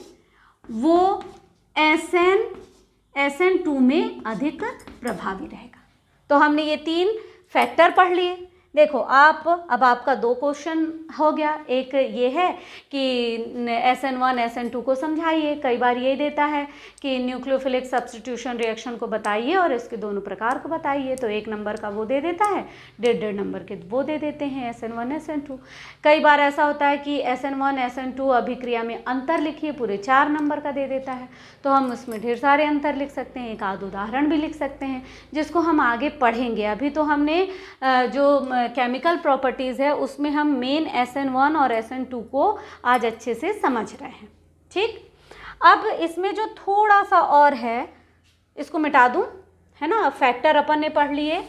वो SN2 में अधिक प्रभावी रहेगा। तो हमने ये 3 फैक्टर पढ़ लिए। देखो अब आपका 2 क्वेश्चन हो गया। एक ये है कि SN1 SN2 को समझाइए, कई बार यही देता है कि न्यूक्लियोफिलिक सब्स्टिट्यूशन रिएक्शन को बताइए और इसके दोनों प्रकार को बताइए। तो 1 नंबर का वो दे देता है, 1.5 नंबर के वो दे देते हैं SN1 SN2। कई बार ऐसा होता है कि SN1 SN2 अभिक्रिया में अंतर लिखिए, पूरे 4 नंबर का दे देता है। तो हम उसमें ढेर सारे अंतर लिख सकते हैं, एक आध उदाहरण भी लिख सकते हैं जिसको हम आगे पढ़ेंगे। अभी तो हमने जो केमिकल प्रॉपर्टीज़ है उसमें हम मेन SN1 और SN2 को आज अच्छे से समझ रहे हैं, ठीक। अब इसमें जो थोड़ा सा और है इसको मिटा दूं, है ना। फैक्टर अपन ने पढ़ लिए।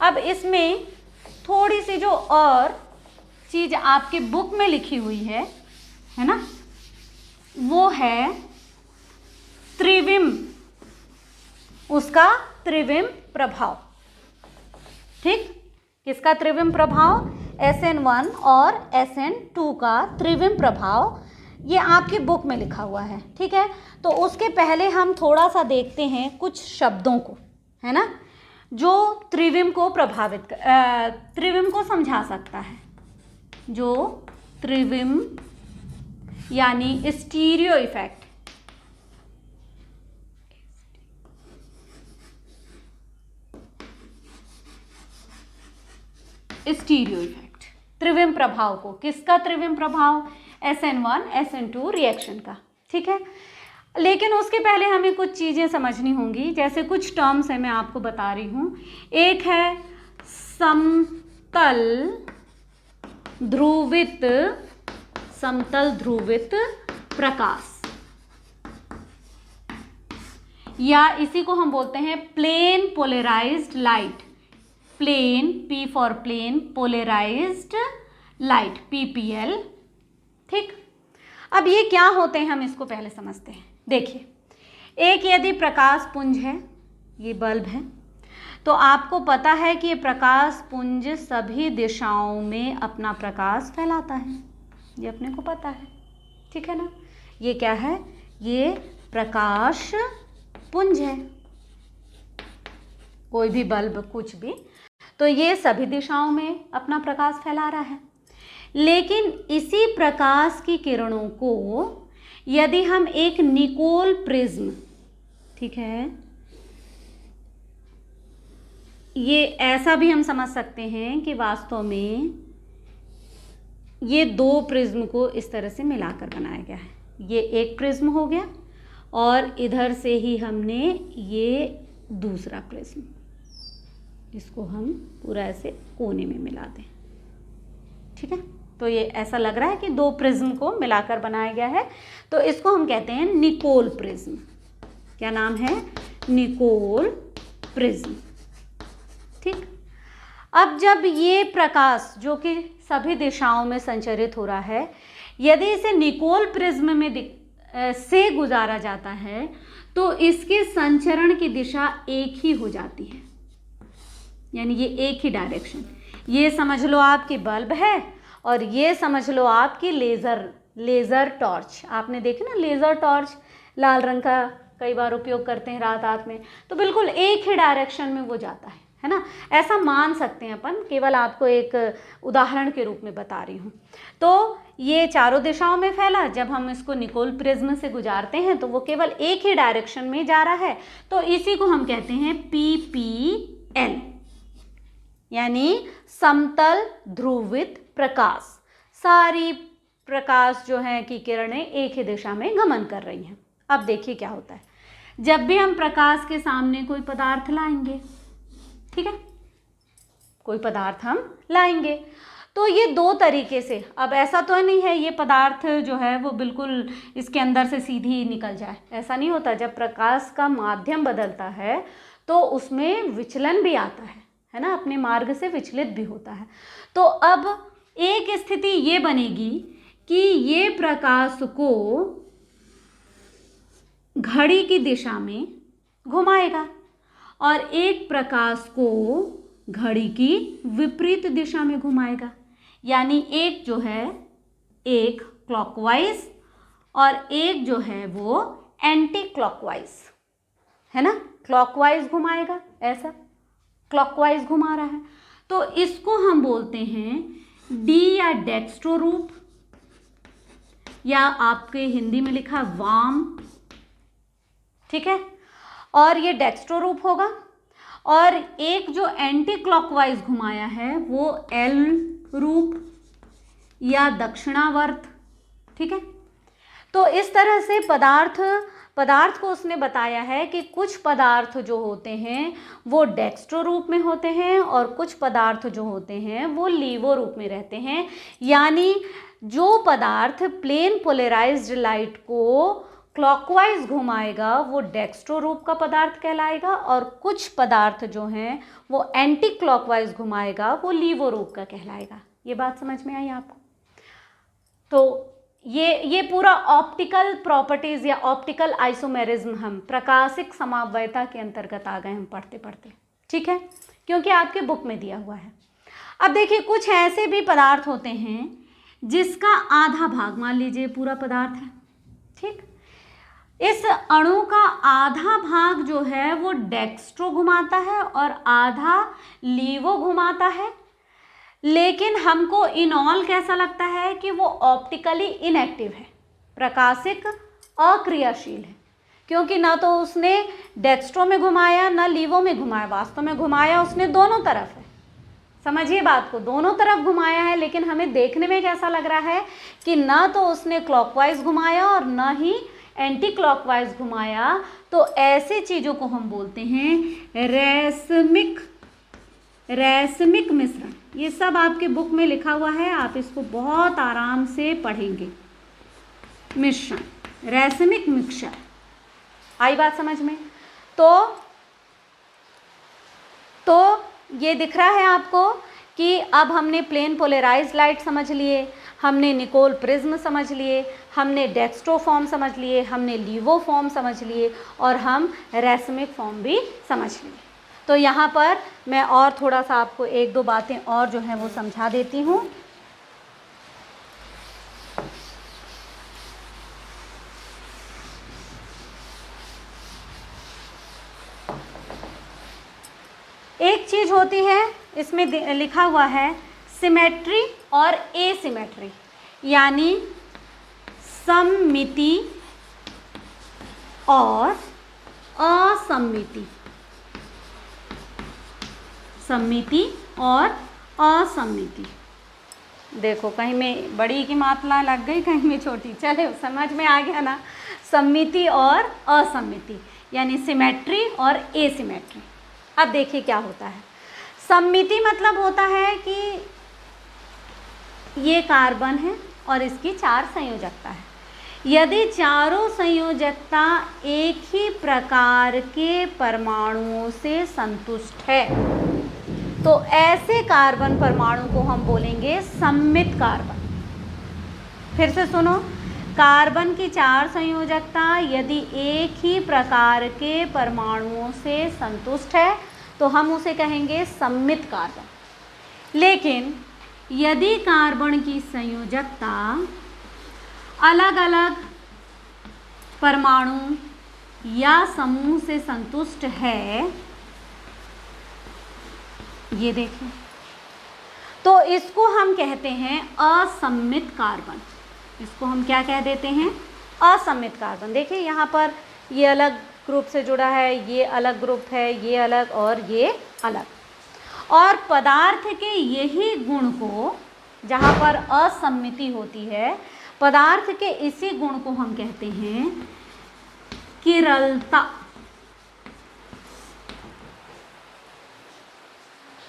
अब इसमें थोड़ी सी जो और चीज़ आपकी बुक में लिखी हुई है ना, वो है त्रिविम, उसका त्रिविम प्रभाव, ठीक। किसका त्रिविम प्रभाव, SN1 और SN2 का त्रिविम प्रभाव। ये आपकी बुक में लिखा हुआ है, ठीक है। तो उसके पहले हम थोड़ा सा देखते हैं कुछ शब्दों को, है ना, जो त्रिविम को त्रिविम को समझा सकता है, जो त्रिविम यानी स्टीरियो इफेक्ट, स्टीरियो इफेक्ट, त्रिविम प्रभाव को। किसका त्रिविम प्रभाव? SN1 SN2 रिएक्शन का, ठीक है। लेकिन उसके पहले हमें कुछ चीज़ें समझनी होंगी, जैसे कुछ टर्म्स है मैं आपको बता रही हूँ। एक है समतल ध्रुवित प्रकाश, या इसी को हम बोलते हैं plane polarised light, plane, P for plane, polarised light, PPL, ठीक। अब ये क्या होते हैं हम इसको पहले समझते हैं। देखिए, एक यदि प्रकाश पुंज है, ये बल्ब है, तो आपको पता है कि ये प्रकाश पुंज सभी दिशाओं में अपना प्रकाश फैलाता है, ये अपने को पता है, ठीक है ना। ये क्या है? ये प्रकाश पुंज है, कोई भी बल्ब, कुछ भी, तो ये सभी दिशाओं में अपना प्रकाश फैला रहा है। लेकिन इसी प्रकाश की किरणों को यदि हम एक निकोल प्रिज्म, ठीक है, ये ऐसा भी हम समझ सकते हैं कि वास्तव में ये दो प्रिज्म को इस तरह से मिलाकर बनाया गया है। ये एक प्रिज्म हो गया और इधर से ही हमने ये दूसरा प्रिज्म, इसको हम पूरा ऐसे कोने में मिला दें, ठीक है। तो ये ऐसा लग रहा है कि दो प्रिज्म को मिलाकर बनाया गया है, तो इसको हम कहते हैं निकोल प्रिज्म। क्या नाम है? निकोल प्रिज्म, ठीक। अब जब ये प्रकाश जो कि सभी दिशाओं में संचरित हो रहा है, यदि इसे निकोल प्रिज्म में से गुजारा जाता है तो इसके संचरण की दिशा एक ही हो जाती है, यानी ये एक ही डायरेक्शन। ये समझ लो आपकी बल्ब है और ये समझ लो आपकी लेज़र टॉर्च। आपने देखे ना लेज़र टॉर्च, लाल रंग का कई बार उपयोग करते हैं रात में, तो बिल्कुल एक ही डायरेक्शन में वो जाता है ना। ऐसा मान सकते हैं अपन, केवल आपको एक उदाहरण के रूप में बता रही हूँ। तो ये चारों दिशाओं में फैला, जब हम इसको निकोल प्रिज्म से गुजारते हैं तो वो केवल एक ही डायरेक्शन में जा रहा है, तो इसी को हम कहते हैं PPL, यानी समतल ध्रुवित प्रकाश। सारी प्रकाश जो है कि किरणें एक ही दिशा में गमन कर रही हैं। अब देखिए क्या होता है, जब भी हम प्रकाश के सामने कोई पदार्थ लाएंगे, ठीक है, कोई पदार्थ हम लाएंगे, तो ये दो तरीके से, अब ऐसा तो नहीं है ये पदार्थ जो है वो बिल्कुल इसके अंदर से सीधी निकल जाए, ऐसा नहीं होता। जब प्रकाश का माध्यम बदलता है तो उसमें विचलन भी आता है ना, अपने मार्ग से विचलित भी होता है। तो अब एक स्थिति ये बनेगी कि ये प्रकाश को घड़ी की दिशा में घुमाएगा और एक प्रकाश को घड़ी की विपरीत दिशा में घुमाएगा, यानी एक जो है एक क्लॉकवाइज और एक जो है वो एंटी क्लॉकवाइज, है ना। क्लॉकवाइज घुमाएगा, ऐसा क्लॉकवाइज घुमा रहा है, तो इसको हम बोलते हैं डी या डेक्स्ट्रो रूप, या आपके हिंदी में लिखा वाम, ठीक है। और ये डेक्स्ट्रो रूप होगा, और एक जो एंटी क्लॉकवाइज घुमाया है वो एल रूप या दक्षिणावर्त, ठीक है। तो इस तरह से पदार्थ को उसने बताया है कि कुछ पदार्थ जो होते हैं वो डेक्स्ट्रो रूप में होते हैं और कुछ पदार्थ जो होते हैं वो लीवो रूप में रहते हैं। यानी जो पदार्थ प्लेन पोलराइज्ड लाइट को क्लॉकवाइज घुमाएगा वो डेक्स्ट्रो रूप का पदार्थ कहलाएगा, और कुछ पदार्थ जो हैं वो एंटी क्लॉकवाइज घुमाएगा वो लीवो रूप का कहलाएगा। ये बात समझ में आई आपको? तो ये पूरा ऑप्टिकल प्रॉपर्टीज या ऑप्टिकल आइसोमेरिज्म हम प्रकाशिक समवायता के अंतर्गत आ गए हम पढ़ते पढ़ते, ठीक है, क्योंकि आपके बुक में दिया हुआ है। अब देखिए कुछ ऐसे भी पदार्थ होते हैं जिसका आधा भाग, मान लीजिए पूरा पदार्थ है, ठीक, इस अणु का आधा भाग जो है वो डेक्स्ट्रो घुमाता है और आधा लीवो घुमाता है, लेकिन हमको इनॉल कैसा लगता है कि वो ऑप्टिकली इनएक्टिव है, प्रकाशिक अक्रियाशील है, क्योंकि ना तो उसने डेक्स्ट्रो में घुमाया ना लीवो में घुमाया, वास्तव में घुमाया उसने दोनों तरफ है। समझिए बात को, दोनों तरफ घुमाया है, लेकिन हमें देखने में कैसा लग रहा है कि ना तो उसने क्लॉकवाइज घुमाया और ना ही एंटी क्लॉकवाइज घुमाया। तो ऐसे चीज़ों को हम बोलते हैं रैसमिक मिश्रण। ये सब आपके बुक में लिखा हुआ है, आप इसको बहुत आराम से पढ़ेंगे। मिश्रण, रैसमिक मिक्सचर, आई बात समझ में? तो ये दिख रहा है आपको कि अब हमने प्लेन पोलराइज्ड लाइट समझ लिए, हमने निकोल प्रिज्म समझ लिए, हमने डेक्स्ट्रो फॉर्म समझ लिए, हमने लीवो फॉर्म समझ लिए और हम रैसमिक फॉर्म भी समझ लिए। तो यहाँ पर मैं और थोड़ा सा आपको एक दो बातें और जो हैं वो समझा देती हूँ। एक चीज़ होती है, इसमें लिखा हुआ है सिमेट्री और एसिमेट्री, यानी सममिति और असममिति, सममिति और असममिति। देखो कहीं में बड़ी की मात्रा लग गई, कहीं में छोटी, चले समझ में आ गया ना। सममिति और असममिति यानी सिमेट्री और एसिमेट्री। अब देखिए क्या होता है। सममिति मतलब होता है कि ये कार्बन है और इसकी 4 संयोजकता है। यदि चारों संयोजकता एक ही प्रकार के परमाणुओं से संतुष्ट है तो ऐसे कार्बन परमाणु को हम बोलेंगे सममित कार्बन। फिर से सुनो, कार्बन की 4 संयोजकता यदि एक ही प्रकार के परमाणुओं से संतुष्ट है तो हम उसे कहेंगे सममित कार्बन। लेकिन यदि कार्बन की संयोजकता अलग अलग परमाणु या समूह से संतुष्ट है, ये देखें, तो इसको हम कहते हैं असममित कार्बन। इसको हम क्या कह देते हैं? असममित कार्बन। देखिए यहाँ पर ये अलग ग्रुप से जुड़ा है, ये अलग ग्रुप है, ये अलग और ये अलग। और पदार्थ के यही गुण को, जहाँ पर असममिति होती है, पदार्थ के इसी गुण को हम कहते हैं किरलता।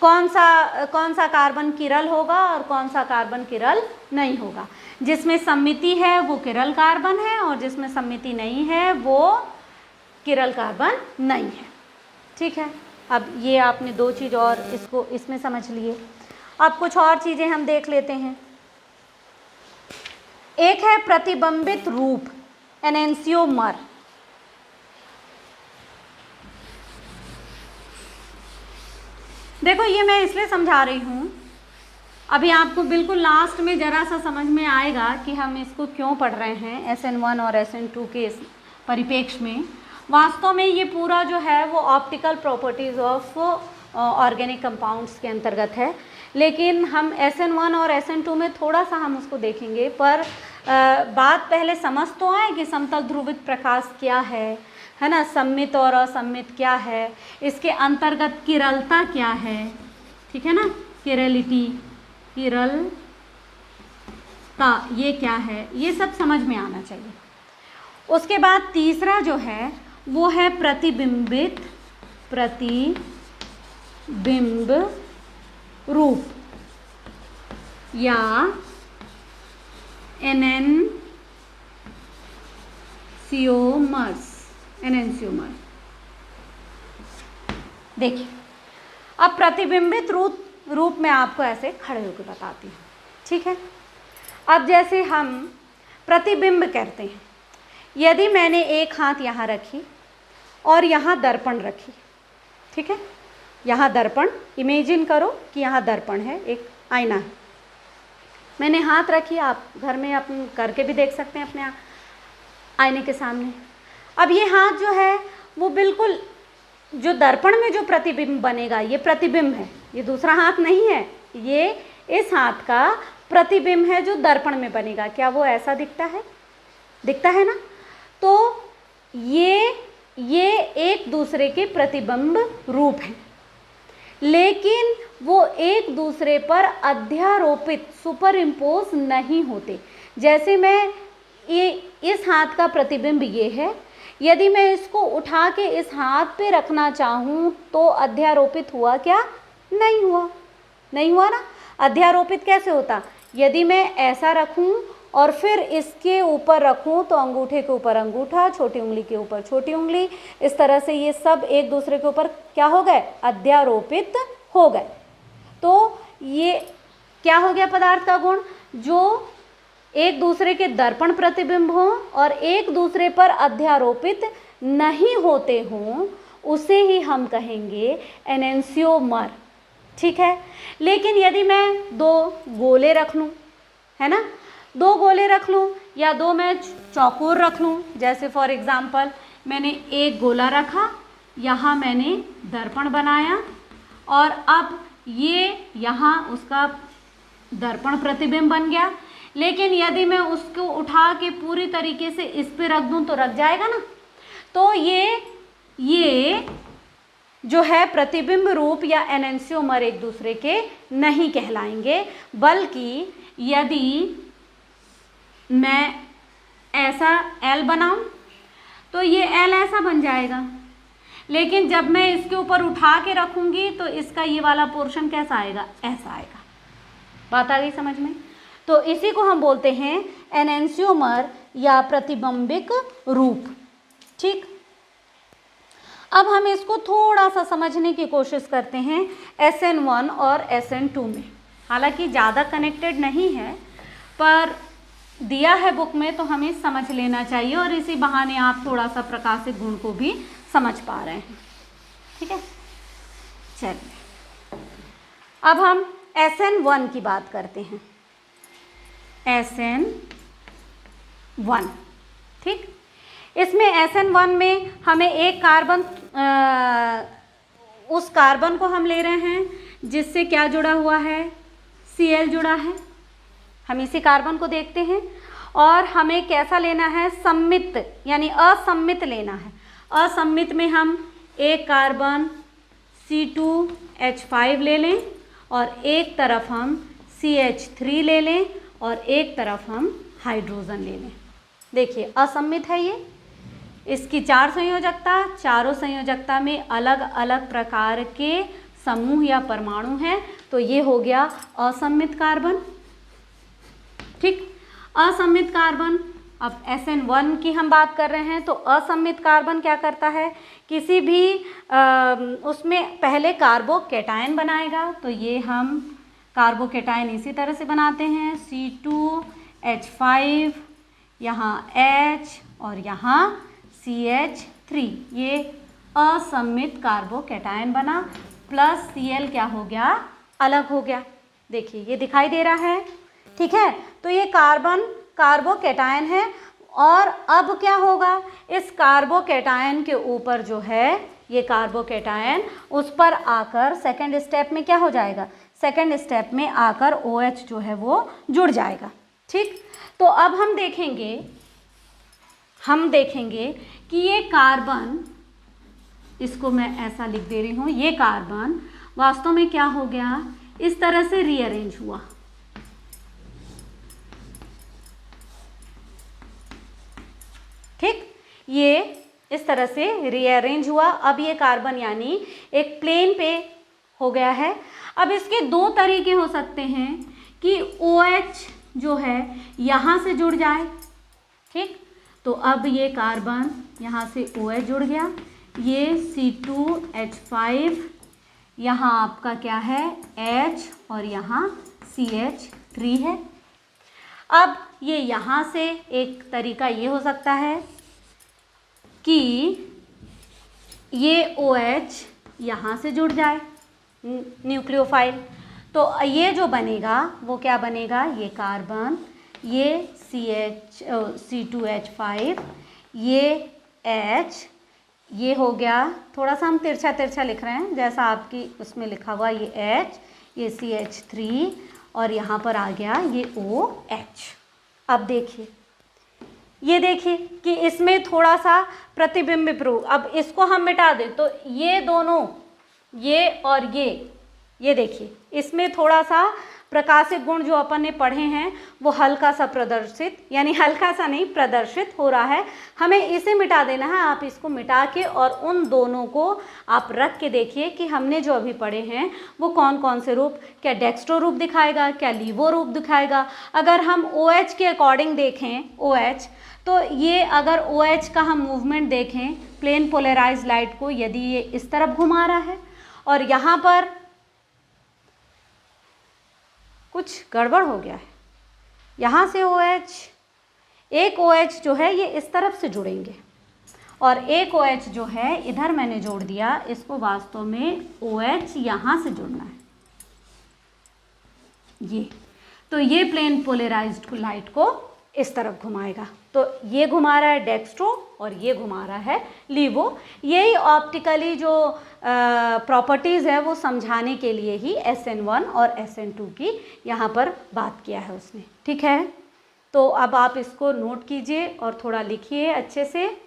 कौन सा कार्बन किरल होगा और कौन सा कार्बन किरल नहीं होगा? जिसमें सममिति है वो किरल कार्बन है और जिसमें सममिति नहीं है वो किरल कार्बन नहीं है। ठीक है, अब ये आपने 2 चीज़ और इसको इसमें समझ लिए। अब कुछ और चीज़ें हम देख लेते हैं। एक है प्रतिबिंबित रूप, एनेंसियोमर। देखो ये मैं इसलिए समझा रही हूँ, अभी आपको बिल्कुल लास्ट में ज़रा सा समझ में आएगा कि हम इसको क्यों पढ़ रहे हैं SN1 और SN2 के इस परिप्रेक्ष्य में। वास्तव में ये पूरा जो है वो optical properties of organic compounds के अंतर्गत है, लेकिन हम SN1 और SN2 में थोड़ा सा हम उसको देखेंगे। पर बात पहले समझ तो आए कि समतल ध्रुवित प्रकाश क्या है ना, सममित और असममित क्या है, इसके अंतर्गत किरलता क्या है, ठीक है ना, किरलिटी, किरलता ये क्या है, ये सब समझ में आना चाहिए। उसके बाद तीसरा जो है वो है प्रतिबिंब रूप या एनेंसियोमर। देखिए अब प्रतिबिंबित रूप में आपको ऐसे खड़े होकर बताती हूँ। ठीक है, अब जैसे हम प्रतिबिंब करते हैं, यदि मैंने एक हाथ यहाँ रखी और यहाँ दर्पण रखी, ठीक है, यहाँ दर्पण, इमेजिन करो कि यहाँ दर्पण है, एक आईना है। मैंने हाथ रखी, आप घर में अपन करके भी देख सकते हैं अपने आईने के सामने। अब ये हाथ जो है वो बिल्कुल जो दर्पण में जो प्रतिबिंब बनेगा, ये प्रतिबिंब है, ये दूसरा हाथ नहीं है, ये इस हाथ का प्रतिबिंब है जो दर्पण में बनेगा। क्या वो ऐसा दिखता है? दिखता है ना। तो ये एक दूसरे के प्रतिबिंब रूप हैं, लेकिन वो एक दूसरे पर अध्यारोपित सुपर इम्पोज नहीं होते। जैसे मैं ये इस हाथ का प्रतिबिंब ये है, यदि मैं इसको उठा के इस हाथ पे रखना चाहूँ तो अध्यारोपित हुआ क्या? नहीं हुआ, नहीं हुआ ना। अध्यारोपित कैसे होता? यदि मैं ऐसा रखूँ और फिर इसके ऊपर रखूँ तो अंगूठे के ऊपर अंगूठा, छोटी उंगली के ऊपर छोटी उंगली, इस तरह से ये सब एक दूसरे के ऊपर क्या हो गए? अध्यारोपित हो गए। तो ये क्या हो गया पदार्थ का गुण? जो एक दूसरे के दर्पण प्रतिबिंब हों और एक दूसरे पर अध्यारोपित नहीं होते हों, उसे ही हम कहेंगे एनेंसियोमर। ठीक है। लेकिन यदि मैं दो गोले रख लूँ, है ना, दो गोले रख लूँ या दो मैं चौकोर रख लूँ, जैसे फॉर एग्जाम्पल मैंने एक गोला रखा, यहाँ मैंने दर्पण बनाया और अब ये यहाँ उसका दर्पण प्रतिबिंब बन गया। लेकिन यदि मैं उसको उठा के पूरी तरीके से इस पे रख दूँ तो रख जाएगा ना। तो ये जो है प्रतिबिंब रूप या एनेंसियोमर एक दूसरे के नहीं कहलाएंगे, बल्कि यदि मैं ऐसा एल बनाऊं तो ये एल ऐसा बन जाएगा, लेकिन जब मैं इसके ऊपर उठा के रखूंगी तो इसका ये वाला पोर्शन कैसा आएगा? ऐसा आएगा। बात आ गई समझ में? तो इसी को हम बोलते हैं एनेंसियोमर या प्रतिबिंबिक रूप। ठीक। अब हम इसको थोड़ा सा समझने की कोशिश करते हैं SN1 और SN2 में। हालांकि ज़्यादा कनेक्टेड नहीं है, पर दिया है बुक में तो हमें समझ लेना चाहिए और इसी बहाने आप थोड़ा सा प्रकाशित गुण को भी समझ पा रहे हैं। ठीक है। चलिए अब हम SN1 की बात करते हैं। SN1। ठीक। इसमें SN1 में हमें एक कार्बन, उस कार्बन को हम ले रहे हैं जिससे क्या जुड़ा हुआ है? Cl जुड़ा है। हम इसी कार्बन को देखते हैं और हमें कैसा लेना है? सम्मित यानी असम्मित लेना है। असम्मित में हम एक कार्बन C2H5 ले लें और एक तरफ हम CH3 ले लें और एक तरफ हम हाइड्रोजन ले लें। देखिए असम्मित है ये, इसकी चार संयोजकता, चारों संयोजकता में अलग अलग प्रकार के समूह या परमाणु हैं, तो ये हो गया असम्मित कार्बन। ठीक। असम्मित कार्बन, अब SN1 की हम बात कर रहे हैं तो असम्मित कार्बन क्या करता है? किसी भी उसमें पहले कार्बोकैटायन बनाएगा, तो ये हम कार्बोकैटायन इसी तरह से बनाते हैं, C2H5, यहाँ H और यहाँ CH3, ये असम्मित कार्बोकैटायन बना, प्लस Cl क्या हो गया? अलग हो गया। देखिए ये दिखाई दे रहा है। ठीक है। तो ये कार्बन कार्बोकैटायन है और अब क्या होगा? इस कार्बोकैटायन के ऊपर जो है ये कार्बोकैटायन, उस पर आकर सेकेंड स्टेप में क्या हो जाएगा? सेकेंड स्टेप में आकर OH जो है वो जुड़ जाएगा। ठीक। तो अब हम देखेंगे कि ये कार्बन, इसको मैं ऐसा लिख दे रही हूँ, ये कार्बन वास्तव में क्या हो गया? इस तरह से रीअरेंज हुआ। ठीक। ये इस तरह से रीअरेंज हुआ। अब ये कार्बन यानी एक प्लेन पे हो गया है। अब इसके दो तरीके हो सकते हैं कि OH जो है यहाँ से जुड़ जाए। ठीक। तो अब ये कार्बन यहाँ से OH जुड़ गया, ये C2H5, यहाँ आपका क्या है? H और यहाँ CH3 है। अब ये यहाँ से एक तरीका ये हो सकता है कि ये OH यहाँ से जुड़ जाए, न्यूक्लियोफाइल। तो ये जो बनेगा वो क्या बनेगा, ये कार्बन, ये C2H5, ये H, ये हो गया, थोड़ा सा हम तिरछा तिरछा लिख रहे हैं जैसा आपकी उसमें लिखा हुआ, ये H, ये CH3 और यहाँ पर आ गया ये OH। अब देखिए, ये देखिए कि इसमें थोड़ा सा प्रतिबिंब विरूप, अब इसको हम मिटा दें तो ये दोनों, ये और ये देखिए इसमें थोड़ा सा प्रकाशित गुण जो अपन ने पढ़े हैं वो हल्का सा प्रदर्शित, यानी हल्का सा नहीं प्रदर्शित हो रहा है, हमें इसे मिटा देना है। आप इसको मिटा के और उन दोनों को आप रख के देखिए कि हमने जो अभी पढ़े हैं वो कौन कौन से रूप, क्या डेक्स्ट्रो रूप दिखाएगा, क्या लीवो रूप दिखाएगा। अगर हम OH के अकॉर्डिंग देखें, OH, तो ये अगर OH का हम मूवमेंट देखें प्लेन पोलराइज लाइट को, यदि ये इस तरफ घुमा रहा है और यहाँ पर कुछ गड़बड़ हो गया है, यहाँ से OH, एक OH जो है ये इस तरफ से जुड़ेंगे और एक OH जो है इधर मैंने जोड़ दिया, इसको वास्तव में OH यहाँ से जुड़ना है, ये तो ये प्लेन पोलराइज्ड लाइट को इस तरफ घुमाएगा। तो ये घुमा रहा है डेक्स्ट्रो और ये घुमा रहा है लीवो। यही ऑप्टिकली जो प्रॉपर्टीज़ है वो समझाने के लिए ही SN1 और SN2 की यहाँ पर बात किया है उसने, ठीक है। तो अब आप इसको नोट कीजिए और थोड़ा लिखिए अच्छे से।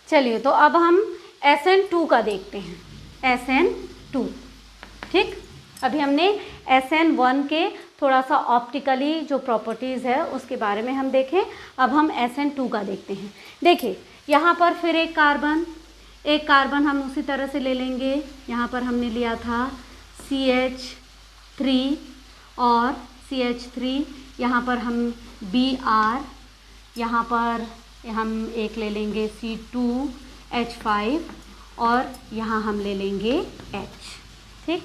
चलिए तो अब हम SN2 का देखते हैं, SN2, ठीक। अभी हमने SN1 के थोड़ा सा ऑप्टिकली जो प्रॉपर्टीज़ है उसके बारे में हम देखें, अब हम SN2 का देखते हैं। देखिए यहाँ पर फिर एक कार्बन हम उसी तरह से ले लेंगे, यहाँ पर हमने लिया था CH3 और CH3, यहाँ पर हम Br, यहाँ पर हम एक ले लेंगे C2H5 और यहाँ हम ले लेंगे H, ठीक।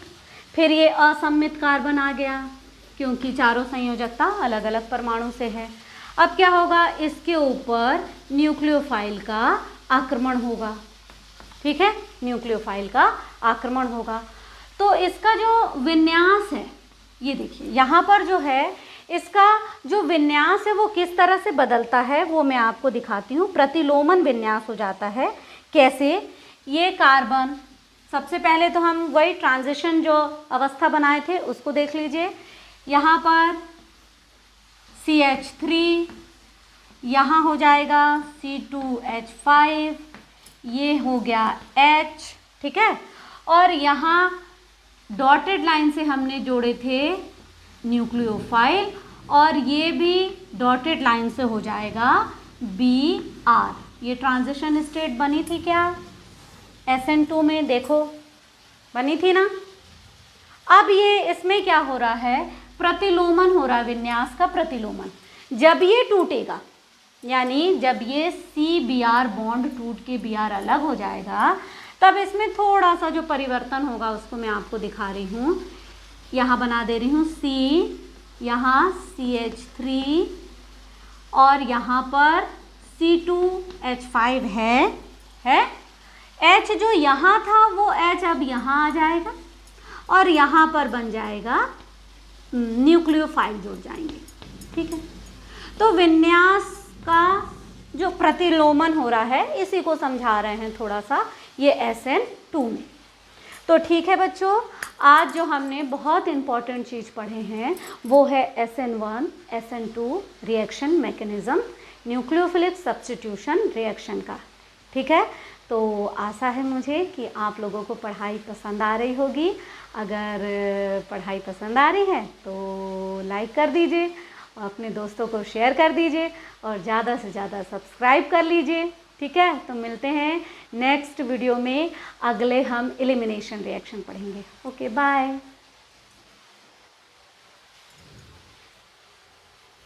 फिर ये असममित कार्बन आ गया क्योंकि चारों संयोजकता अलग अलग परमाणु से है। अब क्या होगा, इसके ऊपर न्यूक्लियोफाइल का आक्रमण होगा, ठीक है, न्यूक्लियोफाइल का आक्रमण होगा। तो इसका जो विन्यास है, ये देखिए यहाँ पर जो है इसका जो विन्यास है वो किस तरह से बदलता है वो मैं आपको दिखाती हूँ। प्रतिलोमन विन्यास हो जाता है। कैसे, ये कार्बन, सबसे पहले तो हम वही ट्रांजिशन जो अवस्था बनाए थे उसको देख लीजिए। यहाँ पर CH3, यहाँ हो जाएगा C2H5, ये हो गया H, ठीक है। और यहाँ डॉटेड लाइन से हमने जोड़े थे न्यूक्लियोफाइल और ये भी डॉटेड लाइन से हो जाएगा Br। ये ट्रांजिशन स्टेट बनी थी क्या SN2 में, देखो बनी थी ना। अब ये इसमें क्या हो रहा है, प्रतिलोमन हो रहा है, विन्यास का प्रतिलोमन। जब ये टूटेगा, यानी जब ये CBr बॉन्ड टूट के Br अलग हो जाएगा, तब इसमें थोड़ा सा जो परिवर्तन होगा उसको मैं आपको दिखा रही हूँ। यहाँ बना दे रही हूँ C, यहाँ CH3 और यहाँ पर C2H5 है। H जो यहाँ था वो H अब यहाँ आ जाएगा और यहाँ पर बन जाएगा न्यूक्लियोफाइल जुड़ जाएंगे, ठीक है। तो विन्यास का जो प्रतिलोमन हो रहा है इसी को समझा रहे हैं थोड़ा सा ये SN2 में। तो ठीक है बच्चों, आज जो हमने बहुत इम्पॉर्टेंट चीज़ पढ़े हैं वो है SN1 SN2 reaction mechanism, nucleophilic substitution reaction का, ठीक है। तो आशा है मुझे कि आप लोगों को पढ़ाई पसंद आ रही होगी। अगर पढ़ाई पसंद आ रही है तो लाइक कर दीजिए, अपने दोस्तों को शेयर कर दीजिए और ज़्यादा से ज़्यादा सब्सक्राइब कर लीजिए, ठीक है। तो मिलते हैं नेक्स्ट वीडियो में, अगले हम एलिमिनेशन रिएक्शन पढ़ेंगे। Okay, bye.